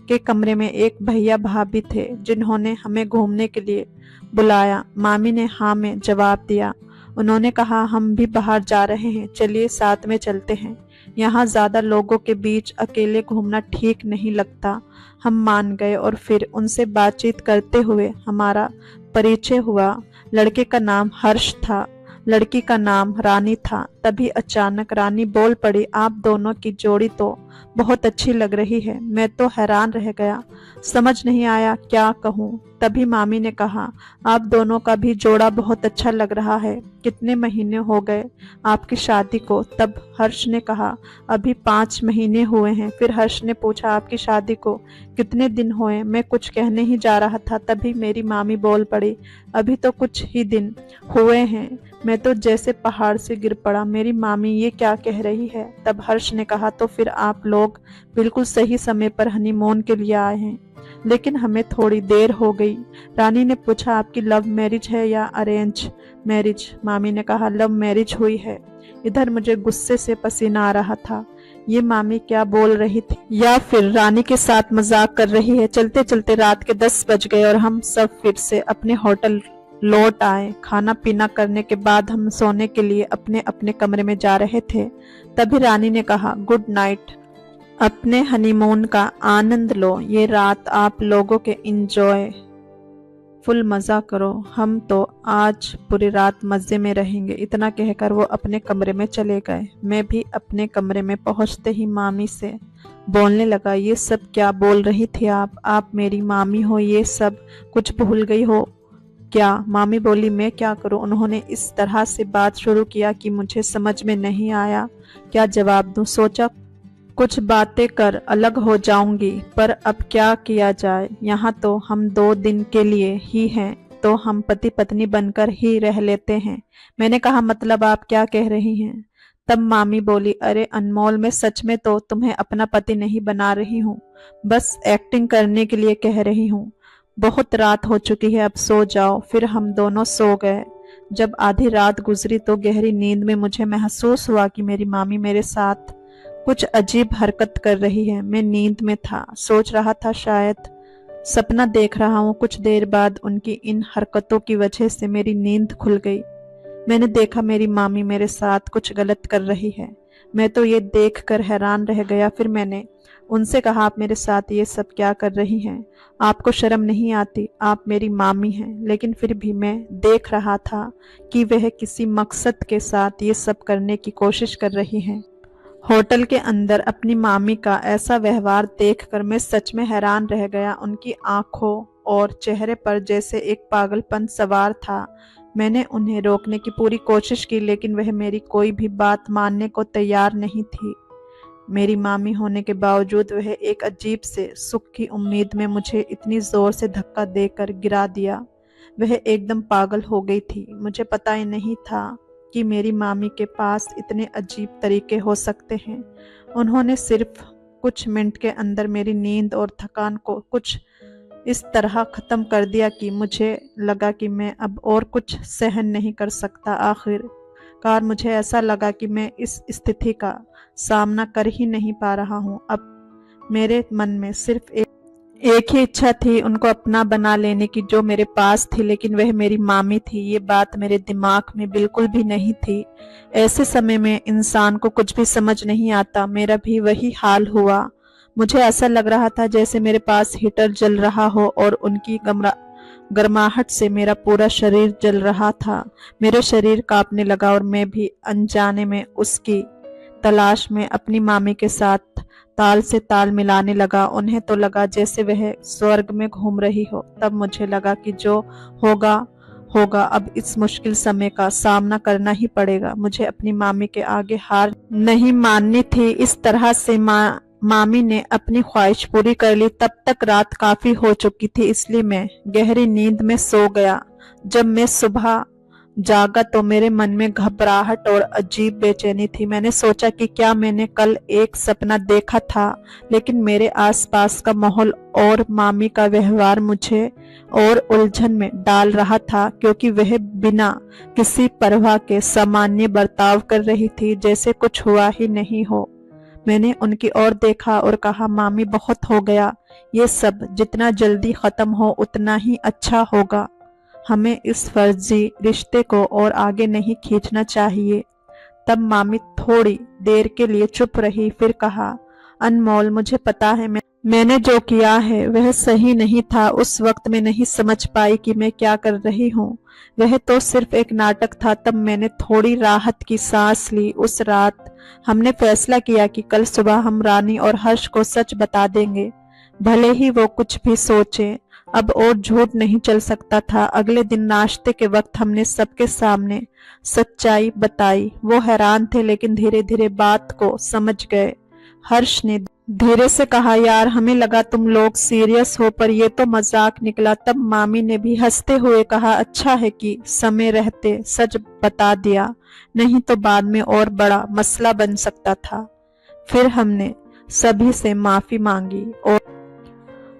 के कमरे में एक भैया भाभी थे, जिन्होंने हमें घूमने के लिए बुलाया। मामी ने हाँ में जवाब दिया। उन्होंने कहा, हम भी बाहर जा रहे हैं, चलिए साथ में चलते हैं। यहाँ ज्यादा लोगों के बीच अकेले घूमना ठीक नहीं लगता। हम मान गए और फिर उनसे बातचीत करते हुए हमारा परिचय हुआ। लड़के का नाम हर्ष था, लड़की का नाम रानी था। तभी अचानक रानी बोल पड़ी, आप दोनों की जोड़ी तो बहुत अच्छी लग रही है। मैं तो हैरान रह गया, समझ नहीं आया क्या कहूँ। तभी मामी ने कहा, आप दोनों का भी जोड़ा बहुत अच्छा लग रहा है। कितने महीने हो गए आपकी शादी को? तब हर्ष ने कहा, अभी 5 महीने हुए हैं। फिर हर्ष ने पूछा, आपकी शादी को कितने दिन हुए? मैं कुछ कहने ही जा रहा था, तभी मेरी मामी बोल पड़ी, अभी तो कुछ ही दिन हुए हैं। मैं तो जैसे पहाड़ से गिर पड़ा। मेरी मामी ये क्या कह रही है? तब हर्ष ने कहा, तो फिर आप लोग बिल्कुल सही समय पर हनीमून के लिए आए हैं, लेकिन हमें थोड़ी देर हो गई। रानी ने पूछा, आपकी लव मैरिज है या अरेंज मैरिज? मामी ने कहा, लव मैरिज हुई है। इधर मुझे गुस्से से पसीना आ रहा था। ये मामी क्या बोल रही थी, या फिर रानी के साथ मजाक कर रही है? चलते चलते रात के 10 बज गए और हम सब फिर से अपने होटल लौट आए। खाना पीना करने के बाद हम सोने के लिए अपने अपने कमरे में जा रहे थे। तभी रानी ने कहा, गुड नाइट, अपने हनीमून का आनंद लो। ये रात आप लोगों के इंजॉय फुल मजा करो, हम तो आज पूरी रात मजे में रहेंगे। इतना कहकर वो अपने कमरे में चले गए। मैं भी अपने कमरे में पहुंचते ही मामी से बोलने लगा, ये सब क्या बोल रही थी आप मेरी मामी हो, ये सब कुछ भूल गई हो क्या? मामी बोली, मैं क्या करूं? उन्होंने इस तरह से बात शुरू किया कि मुझे समझ में नहीं आया क्या जवाब दूं। सोचा कुछ बातें कर अलग हो जाऊंगी, पर अब क्या किया जाए। यहाँ तो हम 2 दिन के लिए ही हैं, तो हम पति पत्नी बनकर ही रह लेते हैं। मैंने कहा, मतलब आप क्या कह रही हैं? तब मामी बोली, अरे अनमोल, मैं सच में तो तुम्हें अपना पति नहीं बना रही हूँ, बस एक्टिंग करने के लिए कह रही हूँ। बहुत रात हो चुकी है, अब सो जाओ। फिर हम दोनों सो गए। जब आधी रात गुजरी तो गहरी नींद में मुझे महसूस हुआ कि मेरी मामी मेरे साथ कुछ अजीब हरकत कर रही है। मैं नींद में था, सोच रहा था शायद सपना देख रहा हूँ। कुछ देर बाद उनकी इन हरकतों की वजह से मेरी नींद खुल गई। मैंने देखा मेरी मामी मेरे साथ कुछ गलत कर रही है। मैं तो ये देखकर हैरान रह गया। फिर मैंने उनसे कहा, आप मेरे साथ ये सब क्या कर रही हैं? आपको शर्म नहीं आती? आप मेरी मामी हैं। लेकिन फिर भी मैं देख रहा था कि वह किसी मकसद के साथ ये सब करने की कोशिश कर रही हैं। होटल के अंदर अपनी मामी का ऐसा व्यवहार देखकर मैं सच में हैरान रह गया। उनकी आंखों और चेहरे पर जैसे एक पागलपन सवार था। मैंने उन्हें रोकने की पूरी कोशिश की, लेकिन वह मेरी कोई भी बात मानने को तैयार नहीं थी। मेरी मामी होने के बावजूद वह एक अजीब से सुख की उम्मीद में मुझे इतनी जोर से धक्का देकर गिरा दिया। वह एकदम पागल हो गई थी। मुझे पता ही नहीं था कि मेरी मामी के पास इतने अजीब तरीके हो सकते हैं। उन्होंने सिर्फ कुछ मिनट के अंदर मेरी नींद और थकान को कुछ इस तरह ख़त्म कर दिया कि मुझे लगा कि मैं अब और कुछ सहन नहीं कर सकता। आखिर कार मुझे ऐसा लगा कि मैं इस स्थिति का सामना कर ही नहीं पा रहा हूँ। अब मेरे मन में सिर्फ एक ही इच्छा थी, उनको अपना बना लेने की, जो मेरे पास थी, लेकिन वह मेरी मामी थी। ये बात मेरे दिमाग में बिल्कुल भी नहीं थी। ऐसे समय में इंसान को कुछ भी समझ नहीं आता। मेरा भी वही हाल हुआ। मुझे ऐसा लग रहा था जैसे मेरे पास हीटर जल रहा हो और उनकी गर्माहट से मेरा पूरा शरीर जल रहा था। मेरे शरीर कांपने लगा और मैं भी अनजाने में उसकी तलाश में अपनी मामी के साथ ताल से ताल मिलाने लगा। उन्हें तो लगा जैसे वह स्वर्ग में घूम रही हो। तब मुझे लगा कि जो होगा होगा, अब इस मुश्किल समय का सामना करना ही पड़ेगा। मुझे अपनी मामी के आगे हार नहीं माननी थी। इस तरह से मामी ने अपनी ख्वाहिश पूरी कर ली। तब तक रात काफी हो चुकी थी, इसलिए मैं गहरी नींद में सो गया। जब मैं सुबह जागा तो मेरे मन में घबराहट और अजीब बेचैनी थी। मैंने सोचा कि क्या मैंने कल एक सपना देखा था, लेकिन मेरे आसपास का माहौल और मामी का व्यवहार मुझे और उलझन में डाल रहा था, क्योंकि वह बिना किसी परवाह के सामान्य बर्ताव कर रही थी, जैसे कुछ हुआ ही नहीं हो। मैंने उनकी ओर देखा और कहा, मामी बहुत हो गया ये सब, जितना जल्दी खत्म हो उतना ही अच्छा होगा। हमें इस फर्जी रिश्ते को और आगे नहीं खींचना चाहिए। तब मामी थोड़ी देर के लिए चुप रही, फिर कहा, अनमोल, मुझे पता है मैंने जो किया है वह सही नहीं था। उस वक्त मैं नहीं समझ पाई कि मैं क्या कर रही हूँ। वह तो सिर्फ एक नाटक था। तब मैंने थोड़ी राहत की सांस ली। उस रात हमने फैसला किया कि कल सुबह हम रानी और हर्ष को सच बता देंगे, भले ही वो कुछ भी सोचे। अब और झूठ नहीं चल सकता था। अगले दिन नाश्ते के वक्त हमने सबके सामने सच्चाई बताई। वो हैरान थे, लेकिन धीरे धीरे बात को समझ गए। हर्ष ने धीरे से कहा, यार, हमें लगा तुम लोग सीरियस हो, पर ये तो मजाक निकला। तब मामी ने भी हंसते हुए कहा, अच्छा है कि समय रहते सच बता दिया, नहीं तो बाद में और बड़ा मसला बन सकता था। फिर हमने सभी से माफी मांगी और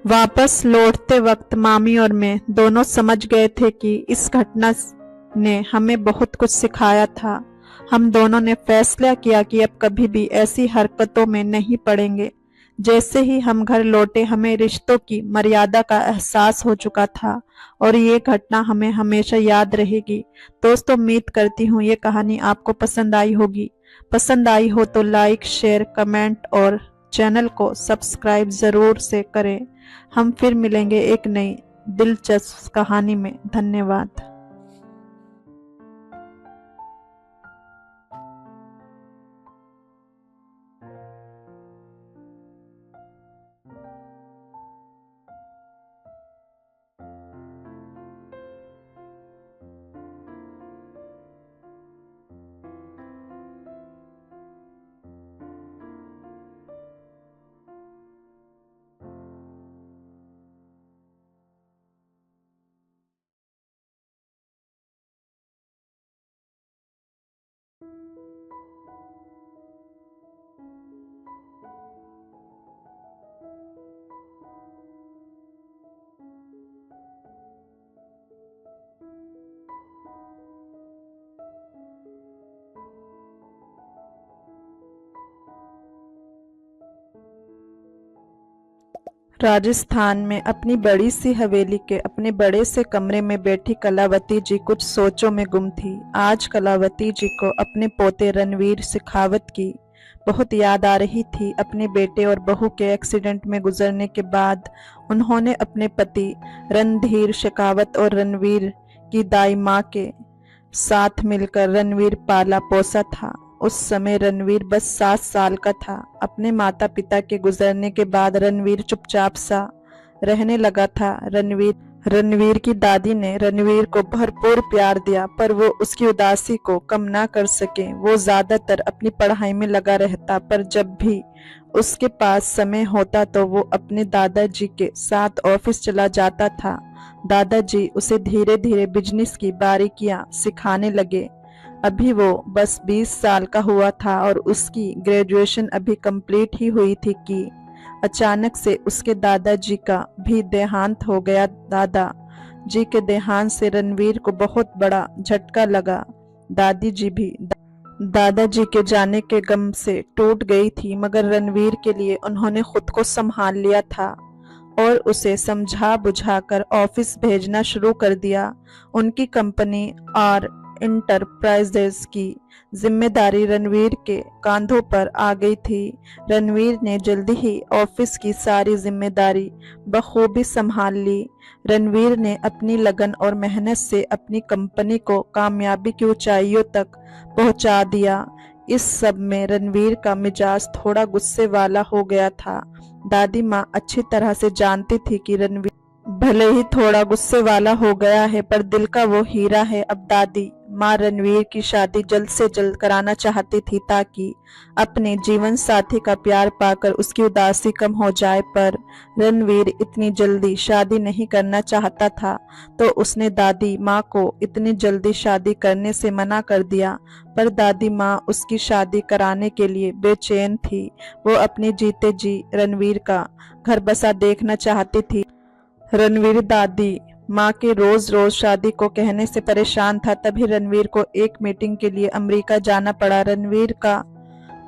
वापस लौटते वक्त मामी और मैं दोनों समझ गए थे कि इस घटना ने हमें बहुत कुछ सिखाया था। हम दोनों ने फैसला किया कि अब कभी भी ऐसी हरकतों में नहीं पड़ेंगे। जैसे ही हम घर लौटे, हमें रिश्तों की मर्यादा का एहसास हो चुका था और ये घटना हमें हमेशा याद रहेगी। दोस्तों, उम्मीद करती हूँ ये कहानी आपको पसंद आई होगी। पसंद आई हो तो लाइक, शेयर, कमेंट और चैनल को सब्सक्राइब जरूर से करें। हम फिर मिलेंगे एक नई दिलचस्प कहानी में। धन्यवाद। राजस्थान में अपनी बड़ी सी हवेली के अपने बड़े से कमरे में बैठी कलावती जी कुछ सोचों में गुम थी। आज कलावती जी को अपने पोते रणवीर शेखावत की बहुत याद आ रही थी। अपने बेटे और बहू के एक्सीडेंट में गुजरने के बाद उन्होंने अपने पति रणधीर शेखावत और रणवीर की दाई माँ के साथ मिलकर रणवीर पाला पोसा था। उस समय रणवीर बस 7 साल का था। अपने माता पिता के गुजरने के बाद रणवीर चुपचाप सा रहने लगा था। रणवीर की दादी ने रणवीर को भरपूर प्यार दिया, पर वो उसकी उदासी को कम ना कर सके। वो ज्यादातर अपनी पढ़ाई में लगा रहता, पर जब भी उसके पास समय होता तो वो अपने दादाजी के साथ ऑफिस चला जाता था। दादाजी उसे धीरे धीरे बिजनेस की बारीकियां सिखाने लगे। अभी वो बस 20 साल का हुआ था और उसकी ग्रेजुएशन अभी कंप्लीट ही हुई थी कि अचानक से उसके दादाजी का भी देहांत हो गया। दादा जी के देहांत से रणवीर को बहुत बड़ा झटका लगा। दादी जी भी दादाजी के जाने के गम से टूट गई थी, मगर रणवीर के लिए उन्होंने खुद को संभाल लिया था और उसे समझा बुझाकर ऑफिस भेजना शुरू कर दिया। उनकी कंपनी और इंटरप्राइजेस की जिम्मेदारी रणवीर के कांधों पर आ गई थी। रणवीर ने जल्दी ही ऑफिस की सारी जिम्मेदारी बखूबी संभाल ली। रणवीर ने अपनी लगन और मेहनत से अपनी कंपनी को कामयाबी की ऊंचाइयों तक पहुंचा दिया। इस सब में रणवीर का मिजाज थोड़ा गुस्से वाला हो गया था। दादी माँ अच्छी तरह से जानती थी कि रणवीर भले ही थोड़ा गुस्से वाला हो गया है, पर दिल का वो हीरा है। अब दादी माँ रणवीर की शादी जल्द से जल्द कराना चाहती थी ताकि अपने जीवन साथी का प्यार पाकर उसकी उदासी कम हो जाए, पर रणवीर इतनी जल्दी शादी नहीं करना चाहता था, तो उसने दादी माँ को इतनी जल्दी शादी करने से मना कर दिया। पर दादी माँ उसकी शादी कराने के लिए बेचैन थी। वो अपने जीते जी रणवीर का घर बसा देखना चाहती थी। रणवीर दादी माँ के रोज रोज शादी को कहने से परेशान था। तभी रणवीर को एक मीटिंग के लिए अमेरिका जाना पड़ा। रणवीर का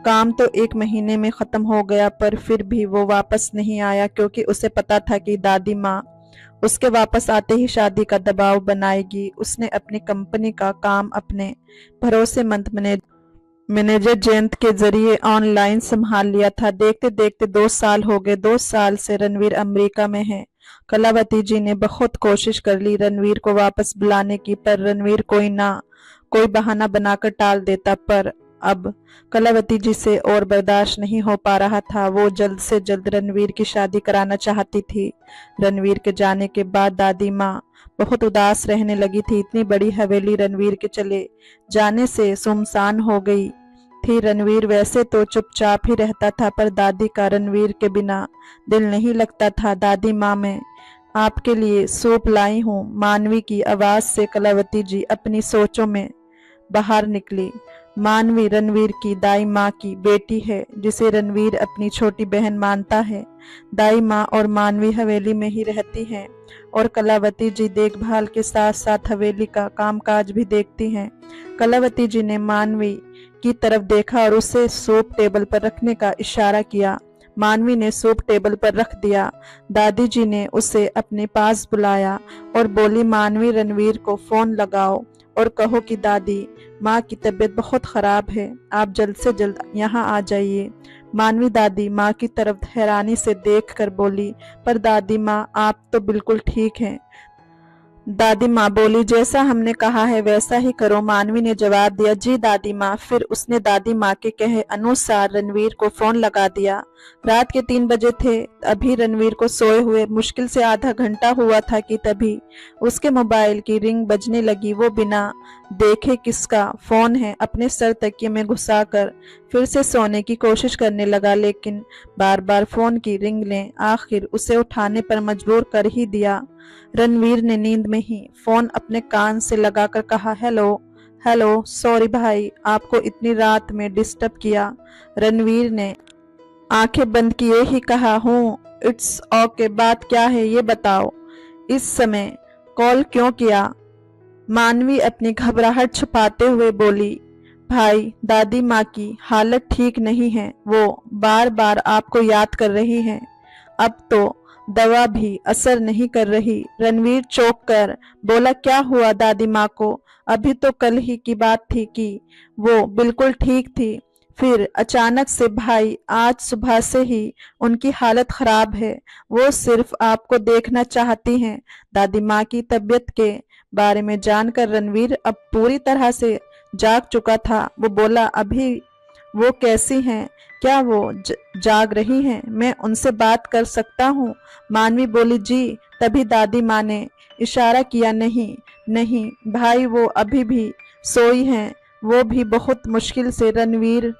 काम तो 1 महीने में खत्म हो गया, पर फिर भी वो वापस नहीं आया, क्योंकि उसे पता था कि दादी माँ उसके वापस आते ही शादी का दबाव बनाएगी। उसने अपनी कंपनी का काम अपने भरोसेमंद मैनेजर जयंत के जरिए ऑनलाइन संभाल लिया था। देखते देखते 2 साल हो गए। 2 साल से रणवीर अमेरिका में है। कलावती जी ने बहुत कोशिश कर ली रणवीर को वापस बुलाने की, पर रणवीर कोई बहाना बनाकर टाल देता। पर अब कलावती जी से और बर्दाश्त नहीं हो पा रहा था। वो जल्द से जल्द रणवीर की शादी कराना चाहती थी। रणवीर के जाने के बाद दादी माँ बहुत उदास रहने लगी थी। इतनी बड़ी हवेली रणवीर के चले जाने से सुनसान हो गई थी। रणवीर वैसे तो चुपचाप ही रहता था, पर दादी का रणवीर के बिना दिल नहीं लगता था। दादी माँ, मैं आपके लिए सूप लाई हूँ। मानवी की आवाज से कलावती जी अपनी सोचों में बाहर निकली। मानवी रणवीर की दाई माँ की बेटी है, जिसे रणवीर अपनी छोटी बहन मानता है। दाई माँ और मानवी हवेली में ही रहती हैं और कलावती जी देखभाल के साथ साथ हवेली का कामकाज भी देखती हैं। कलावती जी ने मानवी की तरफ देखा और उसे सूप टेबल पर रखने का इशारा किया। मानवी ने सूप टेबल पर रख दिया। दादी जी ने उसे अपने पास बुलाया और बोली, मानवी, रणवीर को फोन लगाओ और कहो कि दादी माँ की तबीयत बहुत खराब है, आप जल्द से जल्द यहाँ आ जाइए। मानवी दादी माँ की तरफ हैरानी से देख कर बोली, पर दादी माँ, आप तो बिल्कुल ठीक हैं। दादी माँ बोली, जैसा हमने कहा है वैसा ही करो। मानवी ने जवाब दिया, जी दादी माँ। फिर उसने दादी माँ के कहे अनुसार रणवीर को फोन लगा दिया। रात के 3 बजे थे। अभी रणवीर को सोए हुए मुश्किल से आधा घंटा हुआ था कि तभी उसके मोबाइल की रिंग बजने लगी। वो बिना देखे किसका फोन है अपने सर तकिए में घुसाकर फिर से सोने की कोशिश करने लगा, लेकिन बार बार फोन की रिंग ने आखिर उसे उठाने पर मजबूर कर ही दिया। रणवीर ने नींद में ही फोन अपने कान से लगाकर कहा, हेलो हेलो, सॉरी भाई, आपको इतनी रात में डिस्टर्ब किया। रणवीर ने आंखें बंद किए ही कहा, हूँ, इट्स ओके, बात क्या है ये बताओ, इस समय कॉल क्यों किया? मानवी अपनी घबराहट छुपाते हुए बोली, भाई, दादी माँ की हालत ठीक नहीं है, वो बार बार आपको याद कर रही हैं। अब तो दवा भी असर नहीं कर रही। रणवीर चौंक कर बोला, क्या हुआ दादी माँ को? अभी तो कल ही की बात थी कि वो बिल्कुल ठीक थी, फिर अचानक से भाई आज सुबह से ही उनकी हालत खराब है। वो सिर्फ आपको देखना चाहती हैं। दादी माँ की तबीयत के बारे में जानकर रणवीर अब पूरी तरह से जाग चुका था। वो बोला, अभी वो कैसी हैं? क्या वो जाग रही हैं? मैं उनसे बात कर सकता हूँ? मानवी बोली, जी। तभी दादी माँ ने इशारा किया, नहीं नहीं भाई, वो अभी भी सोई हैं, वो भी बहुत मुश्किल से। रणवीर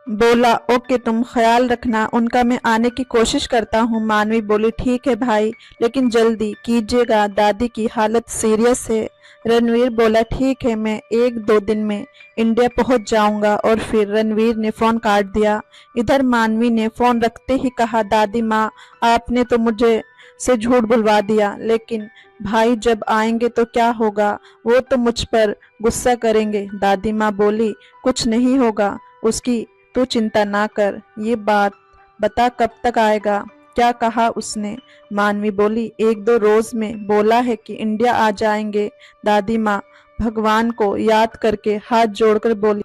बोला, ओके, तुम ख्याल रखना उनका, मैं आने की कोशिश करता हूँ। मानवी बोली, ठीक है भाई, लेकिन जल्दी कीजिएगा, दादी की हालत सीरियस है। रणवीर बोला, ठीक है, मैं 1-2 दिन में इंडिया पहुंच जाऊंगा। और फिर रणवीर ने फोन काट दिया। इधर मानवी ने फोन रखते ही कहा, दादी माँ, आपने तो मुझे से झूठ बुलवा दिया, लेकिन भाई जब आएंगे तो क्या होगा, वो तो मुझ पर गुस्सा करेंगे। दादी माँ बोली, कुछ नहीं होगा उसकी, तू चिंता ना कर। ये बात बता कब तक आएगा, क्या कहा उसने? मानवी बोली, 1-2 रोज में बोला है कि इंडिया आ जाएंगे। दादी माँ भगवान को याद करके हाथ जोड़कर बोली,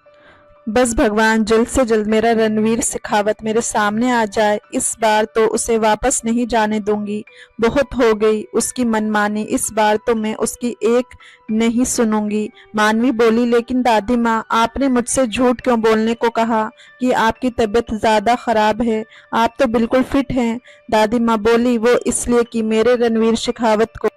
बस भगवान जल्द से जल्द मेरा रणवीर शेखावत मेरे सामने आ जाए, इस बार तो उसे वापस नहीं जाने दूंगी। बहुत हो गई उसकी मनमानी, इस बार तो मैं उसकी एक नहीं सुनूंगी। मानवी बोली, लेकिन दादी माँ आपने मुझसे झूठ क्यों बोलने को कहा कि आपकी तबीयत ज्यादा खराब है, आप तो बिल्कुल फिट हैं। दादी माँ बोली, वो इसलिए कि मेरे रणवीर शेखावत को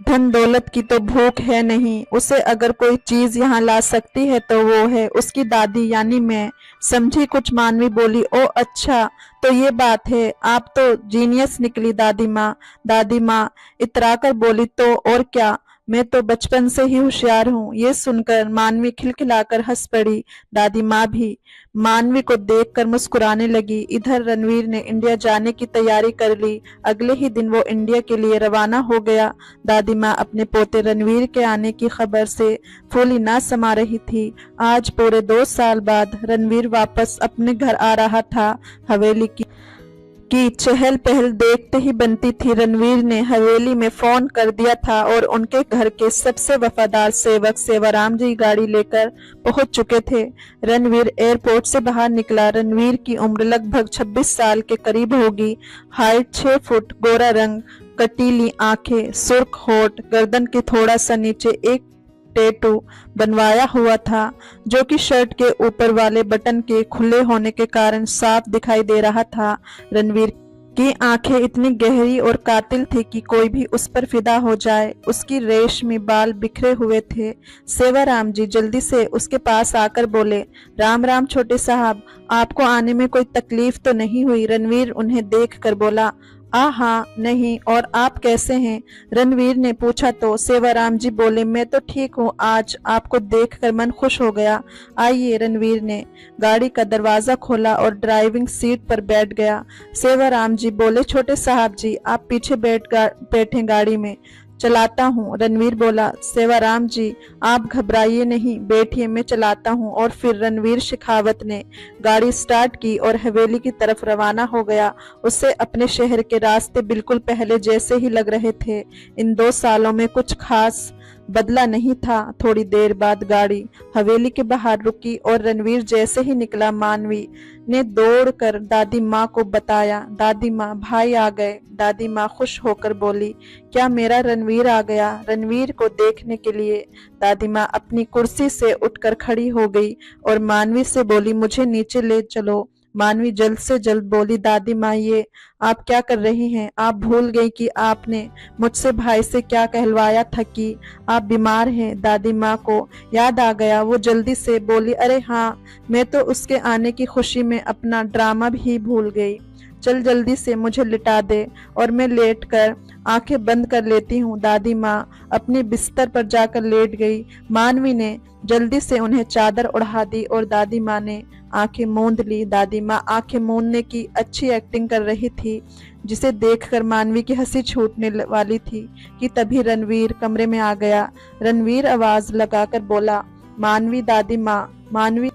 धन दौलत की तो भूख है नहीं, उसे अगर कोई चीज यहाँ ला सकती है तो वो है उसकी दादी यानी मैं। समझी कुछ? मानवी बोली, ओ अच्छा तो ये बात है, आप तो जीनियस निकली दादी माँ। दादी माँ इतराकर बोली, तो और क्या, मैं तो बचपन से ही होशियार हूँ। ये सुनकर मानवी खिलखिलाकर हंस पड़ी। दादी माँ भी मानवी को देखकर मुस्कुराने लगी। इधर रणवीर ने इंडिया जाने की तैयारी कर ली। अगले ही दिन वो इंडिया के लिए रवाना हो गया। दादी माँ अपने पोते रणवीर के आने की खबर से फूली ना समा रही थी। आज पूरे 2 साल बाद रणवीर वापस अपने घर आ रहा था। हवेली की चहल पहल देखते ही बनती थी। रणवीर ने हवेली में फोन कर दिया था और उनके घर के सबसे वफादार सेवक सेवाराम जी गाड़ी लेकर पहुंच चुके थे। रणवीर एयरपोर्ट से बाहर निकला। रणवीर की उम्र लगभग 26 साल के करीब होगी। हाइट 6 फुट, गोरा रंग, कटीली आंखें, सुर्ख होठ, गर्दन के थोड़ा सा नीचे एक टैटू बनवाया हुआ था जो कि शर्ट के ऊपर वाले बटन के खुले होने के कारण साफ दिखाई दे रहा था। रणवीर की आंखें इतनी गहरी और कातिल थी कि कोई भी उस पर फिदा हो जाए। उसकी रेशमी बाल बिखरे हुए थे। सेवाराम जी जल्दी से उसके पास आकर बोले, राम राम छोटे साहब, आपको आने में कोई तकलीफ तो नहीं हुई? रणवीर उन्हें देख कर बोला, हाँ नहीं, और आप कैसे हैं? रणवीर ने पूछा तो सेवाराम जी बोले, मैं तो ठीक हूँ, आज आपको देखकर मन खुश हो गया। आइए। रणवीर ने गाड़ी का दरवाजा खोला और ड्राइविंग सीट पर बैठ गया। सेवाराम जी बोले, छोटे साहब जी आप पीछे बैठे, गाड़ी में चलाता हूँ। रणवीर बोला, सेवाराम जी आप घबराइए नहीं, बैठिए मैं चलाता हूँ। और फिर रणवीर शेखावत ने गाड़ी स्टार्ट की और हवेली की तरफ रवाना हो गया। उसे अपने शहर के रास्ते बिल्कुल पहले जैसे ही लग रहे थे। इन 2 सालों में कुछ खास बदला नहीं था। थोड़ी देर बाद गाड़ी हवेली के बाहर रुकी और रणवीर जैसे ही निकला, मानवी ने दौड़कर दादी माँ को बताया, दादी माँ भाई आ गए। दादी माँ खुश होकर बोली, क्या मेरा रणवीर आ गया? रणवीर को देखने के लिए दादी माँ अपनी कुर्सी से उठकर खड़ी हो गई और मानवी से बोली, मुझे नीचे ले चलो। मानवी जल्द से जल्द बोली, दादी माँ ये आप क्या कर रही हैं? आप भूल गई कि आपने मुझसे भाई से क्या कहलवाया था कि आप बीमार हैं। दादी माँ को याद आ गया। वो जल्दी से बोली, अरे हाँ, मैं तो उसके आने की खुशी में अपना ड्रामा भी भूल गई। चल जल्दी से मुझे लिटा दे और मैं लेटकर आंखें बंद कर लेती हूँ। दादी माँ अपने बिस्तर पर जाकर लेट गई। मानवी ने जल्दी से उन्हें चादर उड़ा दी और दादी माँ ने आंखें मूंद ली। दादी माँ आंखें मूंदने की अच्छी एक्टिंग कर रही थी, जिसे देखकर मानवी की हंसी छूटने वाली थी कि तभी रणवीर कमरे में आ गया। रणवीर आवाज लगाकर बोला, मानवी। दादी माँ मानवी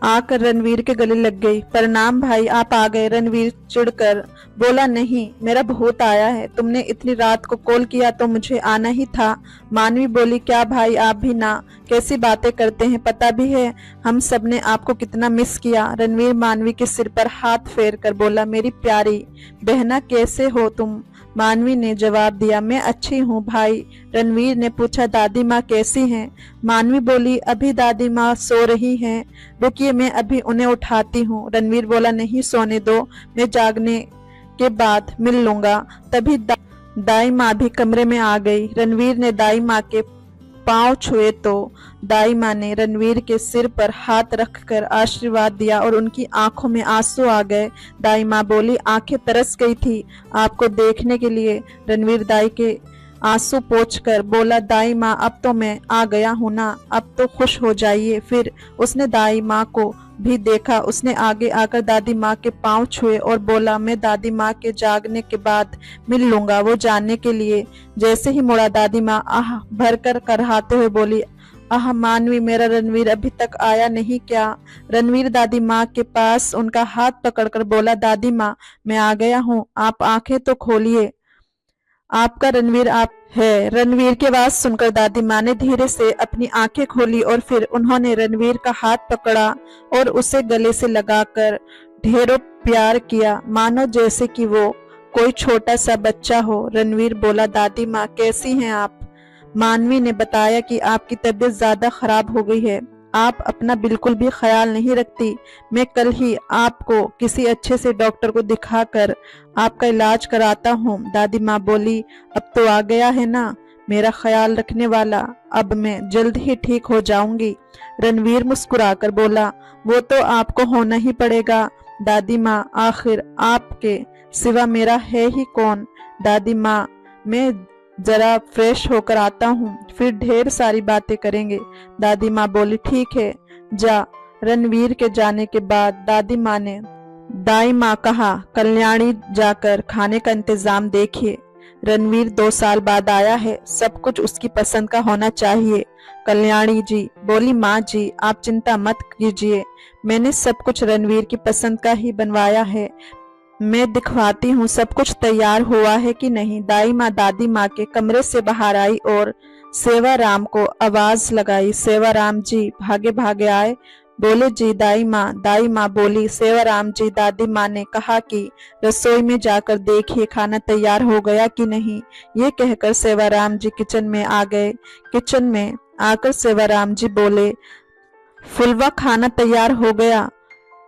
आकर रणवीर के गले लग गई। प्रणाम भाई, आप आ गए। रणवीर चिढ़कर बोला, नहीं मेरा भूत आया है, तुमने इतनी रात को कॉल किया तो मुझे आना ही था। मानवी बोली, क्या भाई आप भी ना, कैसी बातें करते हैं, पता भी है हम सब ने आपको कितना मिस किया। रणवीर मानवी के सिर पर हाथ फेर कर बोला, मेरी प्यारी बहना कैसे हो तुम? मानवी ने जवाब दिया, मैं अच्छी हूँ भाई। रणवीर ने पूछा, दादी माँ कैसी हैं? मानवी बोली, अभी दादी माँ सो रही हैं, रुकिए मैं अभी उन्हें उठाती हूँ। रणवीर बोला, नहीं सोने दो, मैं जागने के बाद मिल लूंगा। तभी दाई माँ भी कमरे में आ गई। रणवीर ने दाई माँ के पांव छुए तो दाई माँ ने रणवीर के सिर पर हाथ रखकर आशीर्वाद दिया और उनकी आंखों में आंसू आ गए। दाई माँ बोली, आंखें तरस गई थी आपको देखने के लिए। रणवीर दाई के आंसू पोंछकर बोला, दाई माँ अब तो मैं आ गया हूँ ना, अब तो खुश हो जाइए। फिर उसने दाई माँ को भी देखा। उसने आगे आकर दादी माँ के पांव छुए और बोला, मैं दादी माँ के जागने के बाद मिल लूंगा। वो जानने के लिए जैसे ही मुड़ा, दादी माँ आह भरकर कराहते हुए बोली, आह मानवी, मेरा रणवीर अभी तक आया नहीं क्या? रणवीर दादी माँ के पास उनका हाथ पकड़कर बोला, दादी माँ मैं आ गया हूँ, आप आंखें तो खोलिए, आपका रणवीर आप है। रणवीर की आवाज सुनकर दादी माँ ने धीरे से अपनी आंखें खोली और फिर उन्होंने रणवीर का हाथ पकड़ा और उसे गले से लगाकर ढेरों प्यार किया, मानो जैसे कि वो कोई छोटा सा बच्चा हो। रणवीर बोला, दादी माँ कैसी हैं आप? मानवी ने बताया कि आपकी तबीयत ज्यादा खराब हो गई है, आप अपना बिल्कुल भी ख्याल नहीं रखती। मैं कल ही आपको किसी अच्छे से डॉक्टर को दिखाकर आपका इलाज कराता हूँ। दादी माँ बोली, अब तो आ गया है ना मेरा ख्याल रखने वाला, अब मैं जल्द ही ठीक हो जाऊंगी। रणवीर मुस्कुराकर बोला, वो तो आपको होना ही पड़ेगा दादी माँ, आखिर आपके सिवा मेरा है ही कौन। दादी माँ मैं जरा फ्रेश होकर आता हूँ, फिर ढेर सारी बातें करेंगे। दादी माँ बोली, ठीक है जा। रणवीर के जाने के बाद दादी माँ ने दाई माँ कहा, कल्याणी जाकर खाने का इंतजाम देखिए, रणवीर 2 साल बाद आया है, सब कुछ उसकी पसंद का होना चाहिए। कल्याणी जी बोली, माँ जी आप चिंता मत कीजिए, मैंने सब कुछ रणवीर की पसंद का ही बनवाया है, मैं दिखवाती हूँ सब कुछ तैयार हुआ है कि नहीं। दाई माँ दादी माँ के कमरे से बाहर आई और सेवाराम को आवाज लगाई। सेवाराम जी भागे भागे आए, बोले, जी दाई माँ। दाई माँ बोली, सेवाराम जी दादी माँ ने कहा कि रसोई में जाकर देखिए खाना तैयार हो गया कि नहीं। ये कहकर सेवाराम जी किचन में आ गए। किचन में आकर सेवाराम जी बोले, फुलवा खाना तैयार हो गया,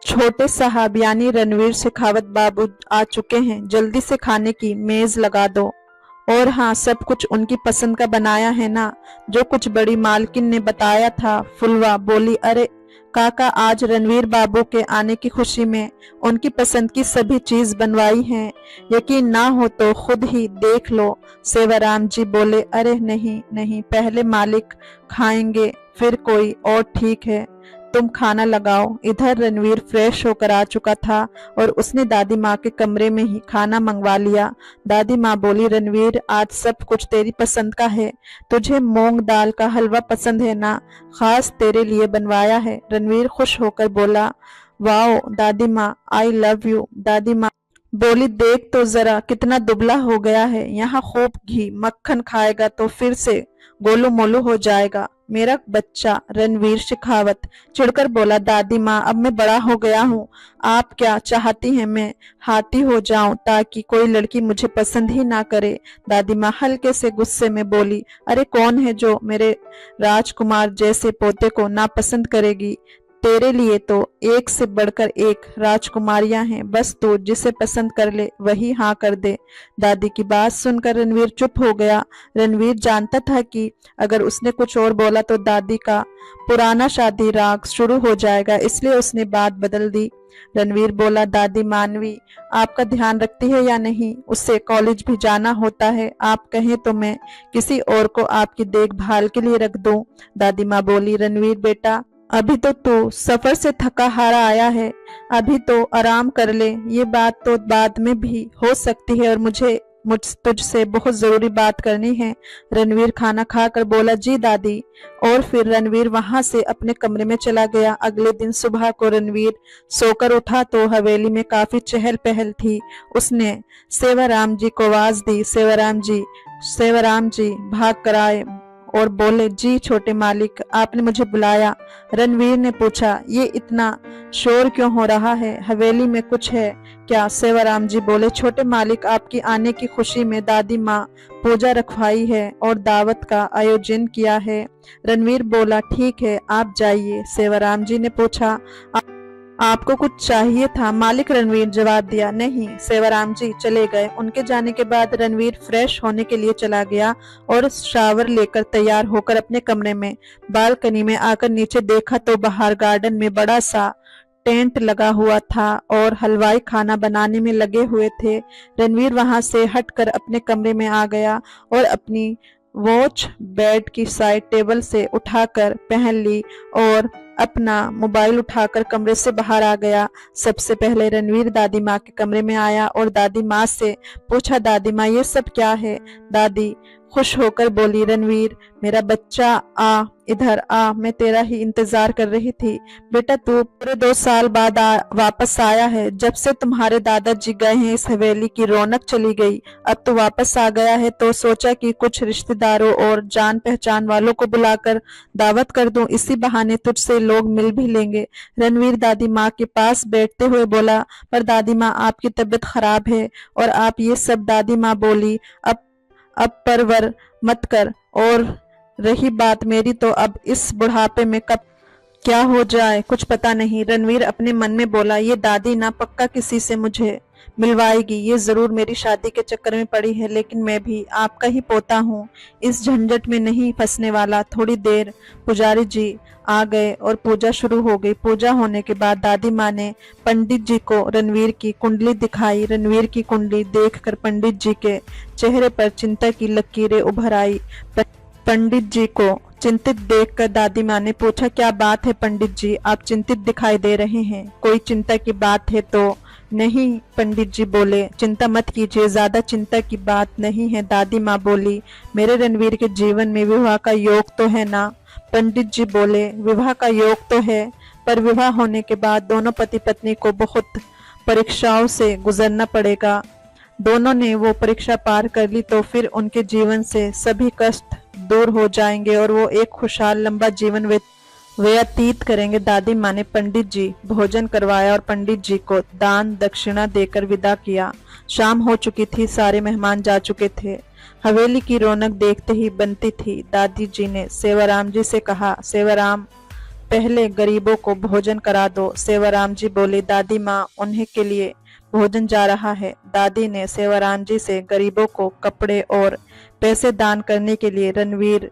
छोटे साहब यानी रणवीर शेखावत बाबू आ चुके हैं, जल्दी से खाने की मेज लगा दो। और हाँ, सब कुछ उनकी पसंद का बनाया है ना, जो कुछ बड़ी मालकिन ने बताया था। फुलवा बोली, अरे काका, आज रणवीर बाबू के आने की खुशी में उनकी पसंद की सभी चीज बनवाई हैं, यकीन ना हो तो खुद ही देख लो। सेवाराम जी बोले, अरे नहीं नहीं, पहले मालिक खाएंगे फिर कोई और, ठीक है तुम खाना लगाओ। इधर रणवीर फ्रेश होकर आ चुका था और उसने दादी माँ के कमरे में ही खाना मंगवा लिया। दादी माँ बोली, रणवीर आज सब कुछ तेरी पसंद का है, तुझे मूंग दाल का हलवा पसंद है ना, खास तेरे लिए बनवाया है। रणवीर खुश होकर बोला, वाओ दादी माँ, आई लव यू। दादी माँ बोली, देख तो जरा कितना दुबला हो गया है, यहाँ खूब घी मक्खन खाएगा तो फिर से गोलू मोलू हो जाएगा मेरा बच्चा। रणवीर शेखावत चिढ़कर बोला, दादी माँ अब मैं बड़ा हो गया हूँ, आप क्या चाहती हैं मैं हाथी हो जाऊं ताकि कोई लड़की मुझे पसंद ही ना करे। दादी माँ हल्के से गुस्से में बोली, अरे कौन है जो मेरे राजकुमार जैसे पोते को नापसंद करेगी, तेरे लिए तो एक से बढ़कर एक राजकुमारियां हैं, बस तू जिसे पसंद कर ले वही हाँ कर दे। दादी की बात सुनकर रणवीर चुप हो गया। रणवीर जानता था कि अगर उसने कुछ और बोला तो दादी का पुराना शादी राग शुरू हो जाएगा, इसलिए उसने बात बदल दी। रणवीर बोला, दादी मानवी आपका ध्यान रखती है या नहीं, उससे कॉलेज भी जाना होता है, आप कहें तो मैं किसी और को आपकी देखभाल के लिए रख दूं। दादी माँ बोली, रणवीर बेटा अभी तो तू सफर से थका हारा आया है, अभी तो आराम कर ले, ये बात तो बाद में भी हो सकती है और मुझे तुझसे बहुत जरूरी बात करनी है। रणवीर खाना खाकर बोला, जी दादी। और फिर रणवीर वहां से अपने कमरे में चला गया। अगले दिन सुबह को रणवीर सोकर उठा तो हवेली में काफी चहल पहल थी। उसने सेवाराम जी को आवाज दी, सेवाराम जी। सेवाराम जी भाग कर आए और बोले, जी छोटे मालिक आपने मुझे बुलाया। रणवीर ने पूछा, ये इतना शोर क्यों हो रहा है, हवेली में कुछ है क्या? सेवाराम जी बोले, छोटे मालिक आपकी आने की खुशी में दादी माँ पूजा रखवाई है और दावत का आयोजन किया है। रणवीर बोला, ठीक है आप जाइए। सेवाराम जी ने पूछा, आपको कुछ चाहिए था? मालिक रणवीर जवाब दिया, नहीं। सेवाराम जी चले गए। उनके जाने के बाद रणवीर फ्रेश होने के लिए चला गया और शावर लेकर तैयार होकर अपने कमरे में बालकनी में आकर नीचे देखा तो बाहर गार्डन में बड़ा सा टेंट लगा हुआ था और हलवाई खाना बनाने में लगे हुए थे। रणवीर वहां से हटकर अपने कमरे में आ गया और अपनी वॉच बेड की साइड टेबल से उठाकर पहन ली और अपना मोबाइल उठाकर कमरे से बाहर आ गया। सबसे पहले रणवीर दादी माँ के कमरे में आया और दादी माँ से पूछा, दादी माँ ये सब क्या है? दादी खुश होकर बोली, रणवीर मेरा बच्चा, आ इधर आ, मैं तेरा ही इंतजार कर रही थी। बेटा तू पूरे 2 साल बाद वापस आया है। जब से तुम्हारे दादाजी गए हैं इस हवेली की रौनक चली गई। अब तू वापस आ गया है तो सोचा कि कुछ रिश्तेदारों और जान पहचान वालों को बुलाकर दावत कर दूं, इसी बहाने तुझसे लोग मिल भी लेंगे। रणवीर दादी माँ के पास बैठते हुए बोला, पर दादी माँ आपकी तबीयत खराब है और आप ये सब। दादी माँ बोली, अब परवर मत कर, और रही बात मेरी तो अब इस बुढ़ापे में कब क्या हो जाए कुछ पता नहीं। रणवीर अपने मन में बोला, ये दादी ना पक्का किसी से मुझे मिलवाएगी, ये जरूर मेरी शादी के चक्कर में पड़ी है, लेकिन मैं भी आपका ही पोता हूँ, इस झंझट में नहीं फंसने वाला। थोड़ी देर पुजारी जी आ गए और पूजा शुरू हो गई। पूजा होने के बाद दादी माँ ने पंडित जी को रणवीर की कुंडली दिखाई। रणवीर की कुंडली देखकर पंडित जी के चेहरे पर चिंता की लकीरें उभर आई। पंडित जी को चिंतित देखकर दादी माँ ने पूछा, क्या बात है पंडित जी, आप चिंतित दिखाई दे रहे हैं? कोई चिंता की बात है तो नहीं? पंडित जी बोले, चिंता मत कीजिए, ज्यादा चिंता की बात नहीं है। दादी माँ बोली, मेरे रणवीर के जीवन में विवाह का योग तो है ना? पंडित जी बोले, विवाह का योग तो है, पर विवाह होने के बाद दोनों पति पत्नी को बहुत परीक्षाओं से गुजरना पड़ेगा। दोनों ने वो परीक्षा पार कर ली तो फिर उनके जीवन से सभी कष्ट दूर हो जाएंगे और वो एक खुशहाल लंबा जीवन व्यतीत करेंगे। दादी माँ ने पंडित जी भोजन करवाया और पंडित जी को दान दक्षिणा देकर विदा किया। शाम हो चुकी थी, सारे मेहमान जा चुके थे। हवेली की रौनक देखते ही बनती थी। दादी जी ने सेवाराम जी से कहा, सेवाराम पहले गरीबों को भोजन करा दो। सेवाराम जी बोले, दादी माँ उन्हें के लिए भोजन जा रहा है। दादी ने सेवाराम जी से गरीबों को कपड़े और पैसे दान करने के लिए रणवीर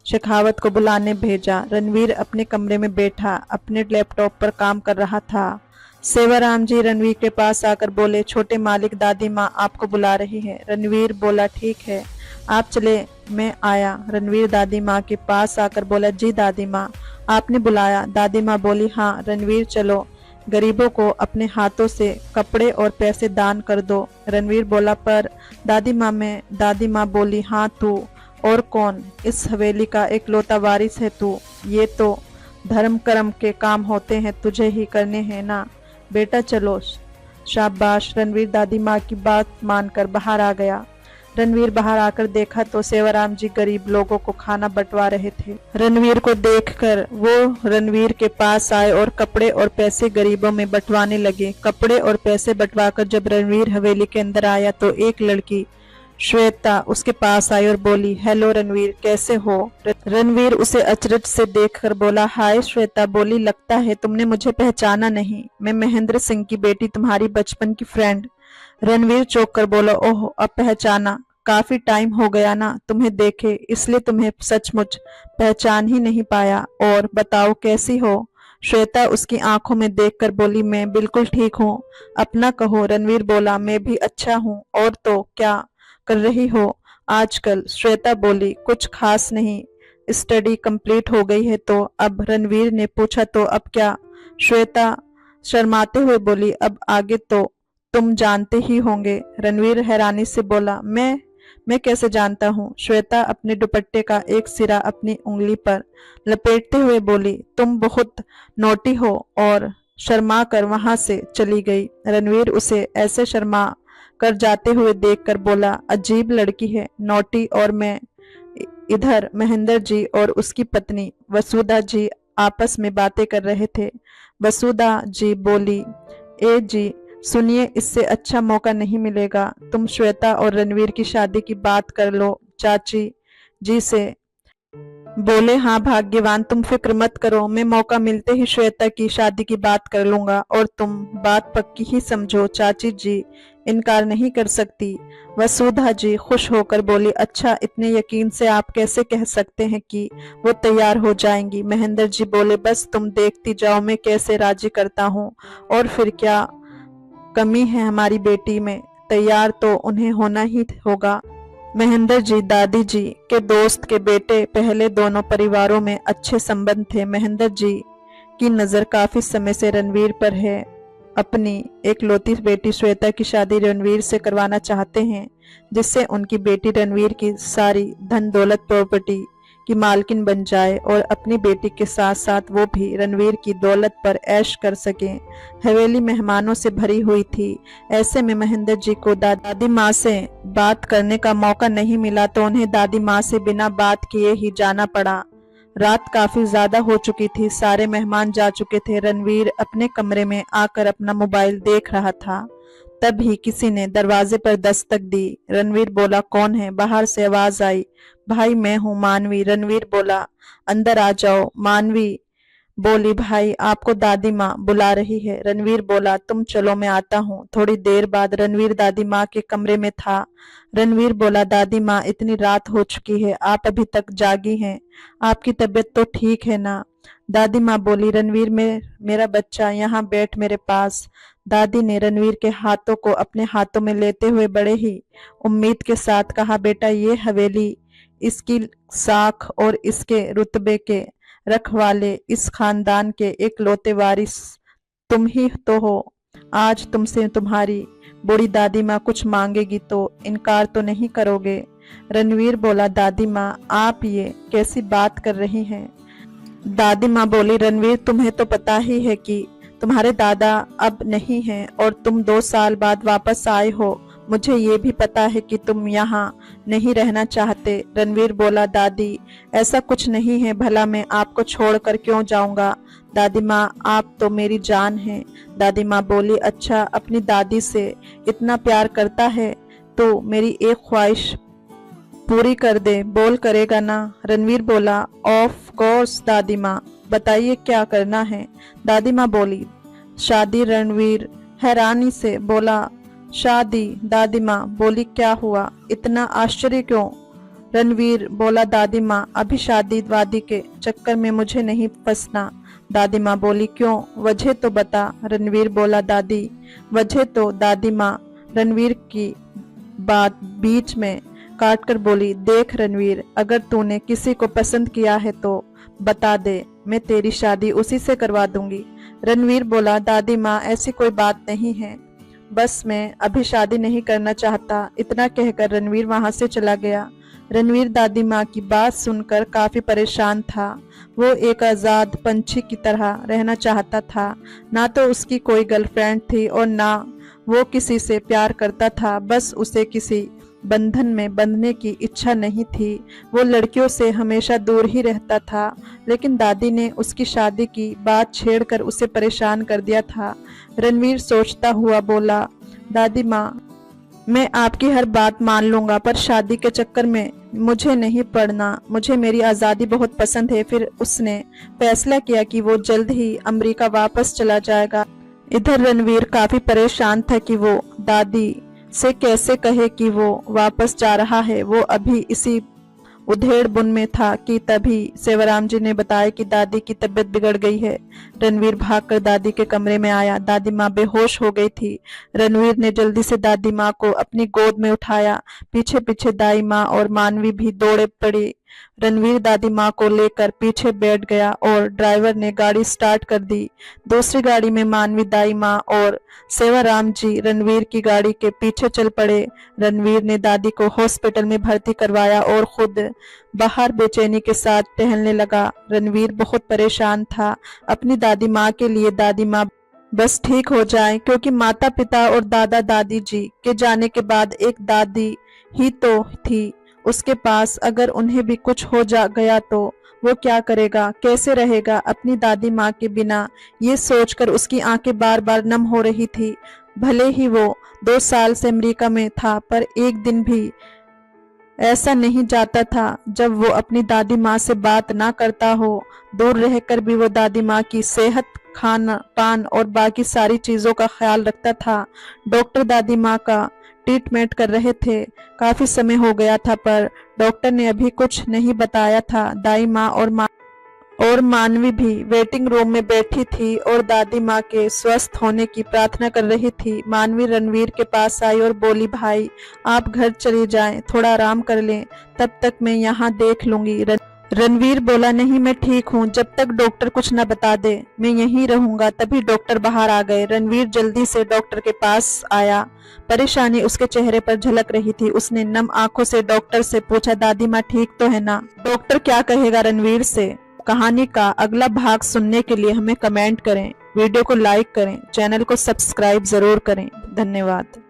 शेखावत को बुलाने भेजा। रणवीर अपने कमरे में बैठा अपने लैपटॉप पर काम कर रहा था। सेवाराम जी रणवीर के पास आकर बोले, छोटे मालिक दादी माँ आपको बुला रही है। रणवीर बोला, ठीक है आप चले, मैं आया। रणवीर दादी माँ के पास आकर बोला, जी दादी माँ आपने बुलाया? दादी माँ बोली, हाँ। रणवीर चलो गरीबों को अपने हाथों से कपड़े और पैसे दान कर दो। रणवीर बोला, पर दादी माँ मैं। दादी माँ बोली, हाँ तू और कौन, इस हवेली का एकलौता वारिस है तू, ये तो धर्म कर्म के काम होते हैं, तुझे ही करने हैं ना। बेटा चलो। शाबाश। रणवीर दादी माँ की बात मानकर बाहर आ गया। रणवीर बाहर आकर देखा तो सेवाराम जी गरीब लोगों को खाना बंटवा रहे थे। रणवीर को देखकर वो रणवीर के पास आए और कपड़े और पैसे गरीबों में बंटवाने लगे। कपड़े और पैसे बंटवाकर जब रणवीर हवेली के अंदर आया तो एक लड़की श्वेता उसके पास आई और बोली, हेलो रणवीर कैसे हो? रणवीर उसे अचरज से देखकर बोला, हाय श्वेता। बोली, लगता है तुमने मुझे पहचाना नहीं, मैं महेंद्र सिंह की बेटी, तुम्हारी बचपन की फ्रेंड। रणवीर चौंक कर बोला, ओह अब पहचाना, काफी टाइम हो गया ना तुम्हें देखे, इसलिए तुम्हें सचमुच पहचान ही नहीं पाया। और बताओ कैसी हो? श्वेता उसकी आंखों में देखकर बोली, मैं बिल्कुल ठीक हूँ, अपना कहो। रणवीर बोला, मैं भी अच्छा हूँ। और तो क्या कर रही हो आजकल? श्वेता बोली, कुछ खास नहीं, स्टडी कंप्लीट हो गई है तो अब। रणवीर ने पूछा, तो अब क्या? श्वेता शर्माते हुए बोली, अब आगे तो तुम जानते ही होंगे। रणवीर हैरानी से बोला, मैं कैसे जानता हूँ? श्वेता अपने दुपट्टे का एक सिरा अपनी उंगली पर लपेटते हुए बोली, तुम बहुत नोटी हो, और शर्मा कर वहां से चली गई। रणवीर उसे ऐसे शर्मा कर जाते हुए देखकर बोला, अजीब लड़की है, नोटी। और मैं इधर महेंद्र जी और उसकी पत्नी वसुधा जी आपस में बातें कर रहे थे। वसुधा जी बोली, ए जी सुनिए, इससे अच्छा मौका नहीं मिलेगा, तुम श्वेता और रणवीर की शादी की बात कर लो चाची जी से। बोले, हाँ भाग्यवान, तुम फिक्र मत करो, मैं मौका मिलते ही श्वेता की शादी की बात कर लूंगा, और तुम बात पक्की ही समझो चाची जी, इनकार नहीं कर सकती। वसुधा जी खुश होकर बोली, अच्छा, इतने यकीन से आप कैसे कह सकते हैं कि वो तैयार हो जाएंगी? महेंद्र जी बोले, बस तुम देखती जाओ मैं कैसे राजी करता हूँ। और फिर क्या कमी है हमारी बेटी में, तैयार तो उन्हें होना ही होगा। महेंद्र जी दादी जी के दोस्त के बेटे, पहले दोनों परिवारों में अच्छे संबंध थे। महेंद्र जी की नजर काफी समय से रणवीर पर है। अपनी एकलौती बेटी श्वेता की शादी रणवीर से करवाना चाहते हैं, जिससे उनकी बेटी रणवीर की सारी धन दौलत प्रॉपर्टी की मालकिन बन जाए और अपनी बेटी के साथ साथ वो भी रणवीर की दौलत पर ऐश कर सकें। हवेली मेहमानों से भरी हुई थी। ऐसे में महेंद्र जी को दादी माँ से बात करने का मौका नहीं मिला, तो उन्हें दादी माँ से बिना बात किए ही जाना पड़ा। रात काफी ज्यादा हो चुकी थी, सारे मेहमान जा चुके थे। रणवीर अपने कमरे में आकर अपना मोबाइल देख रहा था। तभी किसी ने दरवाजे पर दस्तक दी। रणवीर बोला, कौन है? बाहर से आवाज आई, भाई मैं हूँ मानवी। रणवीर बोला, अंदर आ जाओ। मानवी बोली, भाई आपको दादी माँ बुला रही है। रणवीर बोला, तुम चलो मैं आता हूँ। थोड़ी देर बाद रणवीर दादी माँ के कमरे में था। रणवीर बोला, दादी माँ इतनी रात हो चुकी है, आप अभी तक जागी हैं, आपकी तबीयत तो ठीक है ना? दादी माँ बोली, रणवीर में मेरा बच्चा यहाँ बैठ मेरे पास। दादी ने रणवीर के हाथों को अपने हाथों में लेते हुए बड़े ही उम्मीद के साथ कहा, बेटा ये हवेली, इसकी साख और इसके रुतबे के रखवाले, इस खानदान के इकलौते वारिस तुम ही तो हो। आज तुमसे तुम्हारी बूढ़ी दादी माँ कुछ मांगेगी तो इनकार तो नहीं करोगे? रणवीर बोला, दादी माँ आप ये कैसी बात कर रही हैं? दादी माँ बोली, रणवीर तुम्हें तो पता ही है कि तुम्हारे दादा अब नहीं हैं और तुम 2 साल बाद वापस आए हो। मुझे ये भी पता है कि तुम यहाँ नहीं रहना चाहते। रणवीर बोला, दादी ऐसा कुछ नहीं है, भला मैं आपको छोड़कर क्यों जाऊंगा? दादी माँ आप तो मेरी जान है। दादी माँ बोली, अच्छा अपनी दादी से इतना प्यार करता है तो मेरी एक ख्वाहिश पूरी कर दे, बोल करेगा ना? रणवीर बोला, ऑफ कोर्स दादी माँ, बताइए क्या करना है? दादी माँ बोली, शादी। रणवीर हैरानी से बोला, शादी? दादी माँ बोली, क्या हुआ, इतना आश्चर्य क्यों? रणवीर बोला, दादी माँ अभी शादी वादी के चक्कर में मुझे नहीं फंसना। दादी माँ बोली, क्यों, वजह तो बता। रणवीर बोला, दादी वजह तो। दादी माँ रणवीर की बात बीच में काट कर बोली, देख रणवीर, अगर तूने किसी को पसंद किया है तो बता दे, मैं तेरी शादी उसी से करवा दूंगी। रणवीर बोला, दादी माँ ऐसी कोई बात नहीं है, बस मैं अभी शादी नहीं करना चाहता। इतना कहकर रणवीर वहां से चला गया। रणवीर दादी माँ की बात सुनकर काफी परेशान था। वो एक आजाद पंछी की तरह रहना चाहता था। ना तो उसकी कोई गर्लफ्रेंड थी और ना वो किसी से प्यार करता था, बस उसे किसी बंधन में बंधने की इच्छा नहीं थी। वो लड़कियों से हमेशा दूर ही रहता था, लेकिन दादी ने उसकी शादी की बात छेड़कर उसे परेशान कर दिया था। रणवीर सोचता हुआ बोला, दादी माँ मैं आपकी हर बात मान लूंगा, पर शादी के चक्कर में मुझे नहीं पड़ना, मुझे मेरी आज़ादी बहुत पसंद है। फिर उसने फैसला किया कि वो जल्द ही अमेरिका वापस चला जाएगा। इधर रणवीर काफी परेशान था कि वो दादी से कैसे कहे कि वो वापस जा रहा है। वो अभी इसी उधेड़ बुन में था कि तभी सेवाराम जी ने बताया कि दादी की तबीयत बिगड़ गई है। रणवीर भागकर दादी के कमरे में आया। दादी माँ बेहोश हो गई थी। रणवीर ने जल्दी से दादी माँ को अपनी गोद में उठाया। पीछे पीछे दाई माँ और मानवी भी दौड़े पड़ी। रणवीर दादी माँ को लेकर पीछे बैठ गया और ड्राइवर ने गाड़ी स्टार्ट कर दी। दूसरी गाड़ी में मानवी, दाई माँ और सेवाराम जी रणवीर की गाड़ी के पीछे चल पड़े। रणवीर ने दादी को हॉस्पिटल में भर्ती करवाया और खुद बाहर बेचैनी के साथ टहलने लगा। रणवीर बहुत परेशान था अपनी दादी माँ के लिए। दादी माँ बस ठीक हो जाए, क्योंकि माता पिता और दादा दादी जी के जाने के बाद एक दादी ही तो थी उसके पास। अगर उन्हें भी कुछ हो जा गया तो वो क्या करेगा, कैसे रहेगा अपनी दादी माँ के बिना? ये सोचकर उसकी आंखें बार बार नम हो रही थी। भले ही वो 2 साल से अमेरिका में था, पर एक दिन भी ऐसा नहीं जाता था जब वो अपनी दादी माँ से बात ना करता हो। दूर रहकर भी वो दादी माँ की सेहत खाना पान और बाकी सारी चीजों का ख्याल रखता था। डॉक्टर दादी माँ का ट्रीटमेंट कर रहे थे। काफी समय हो गया था पर डॉक्टर ने अभी कुछ नहीं बताया था। दाई माँ और मानवी भी वेटिंग रूम में बैठी थी और दादी माँ के स्वस्थ होने की प्रार्थना कर रही थी। मानवी रणवीर के पास आई और बोली, भाई आप घर चले जाएं, थोड़ा आराम कर लें, तब तक मैं यहाँ देख लूंगी। रणवीर बोला, नहीं मैं ठीक हूँ, जब तक डॉक्टर कुछ न बता दे मैं यहीं रहूंगा। तभी डॉक्टर बाहर आ गए। रणवीर जल्दी से डॉक्टर के पास आया। परेशानी उसके चेहरे पर झलक रही थी। उसने नम आंखों से डॉक्टर से पूछा, दादी माँ ठीक तो है ना? डॉक्टर क्या कहेगा रणवीर से? कहानी का अगला भाग सुनने के लिए हमें कमेंट करें, वीडियो को लाइक करें, चैनल को सब्सक्राइब जरूर करें। धन्यवाद।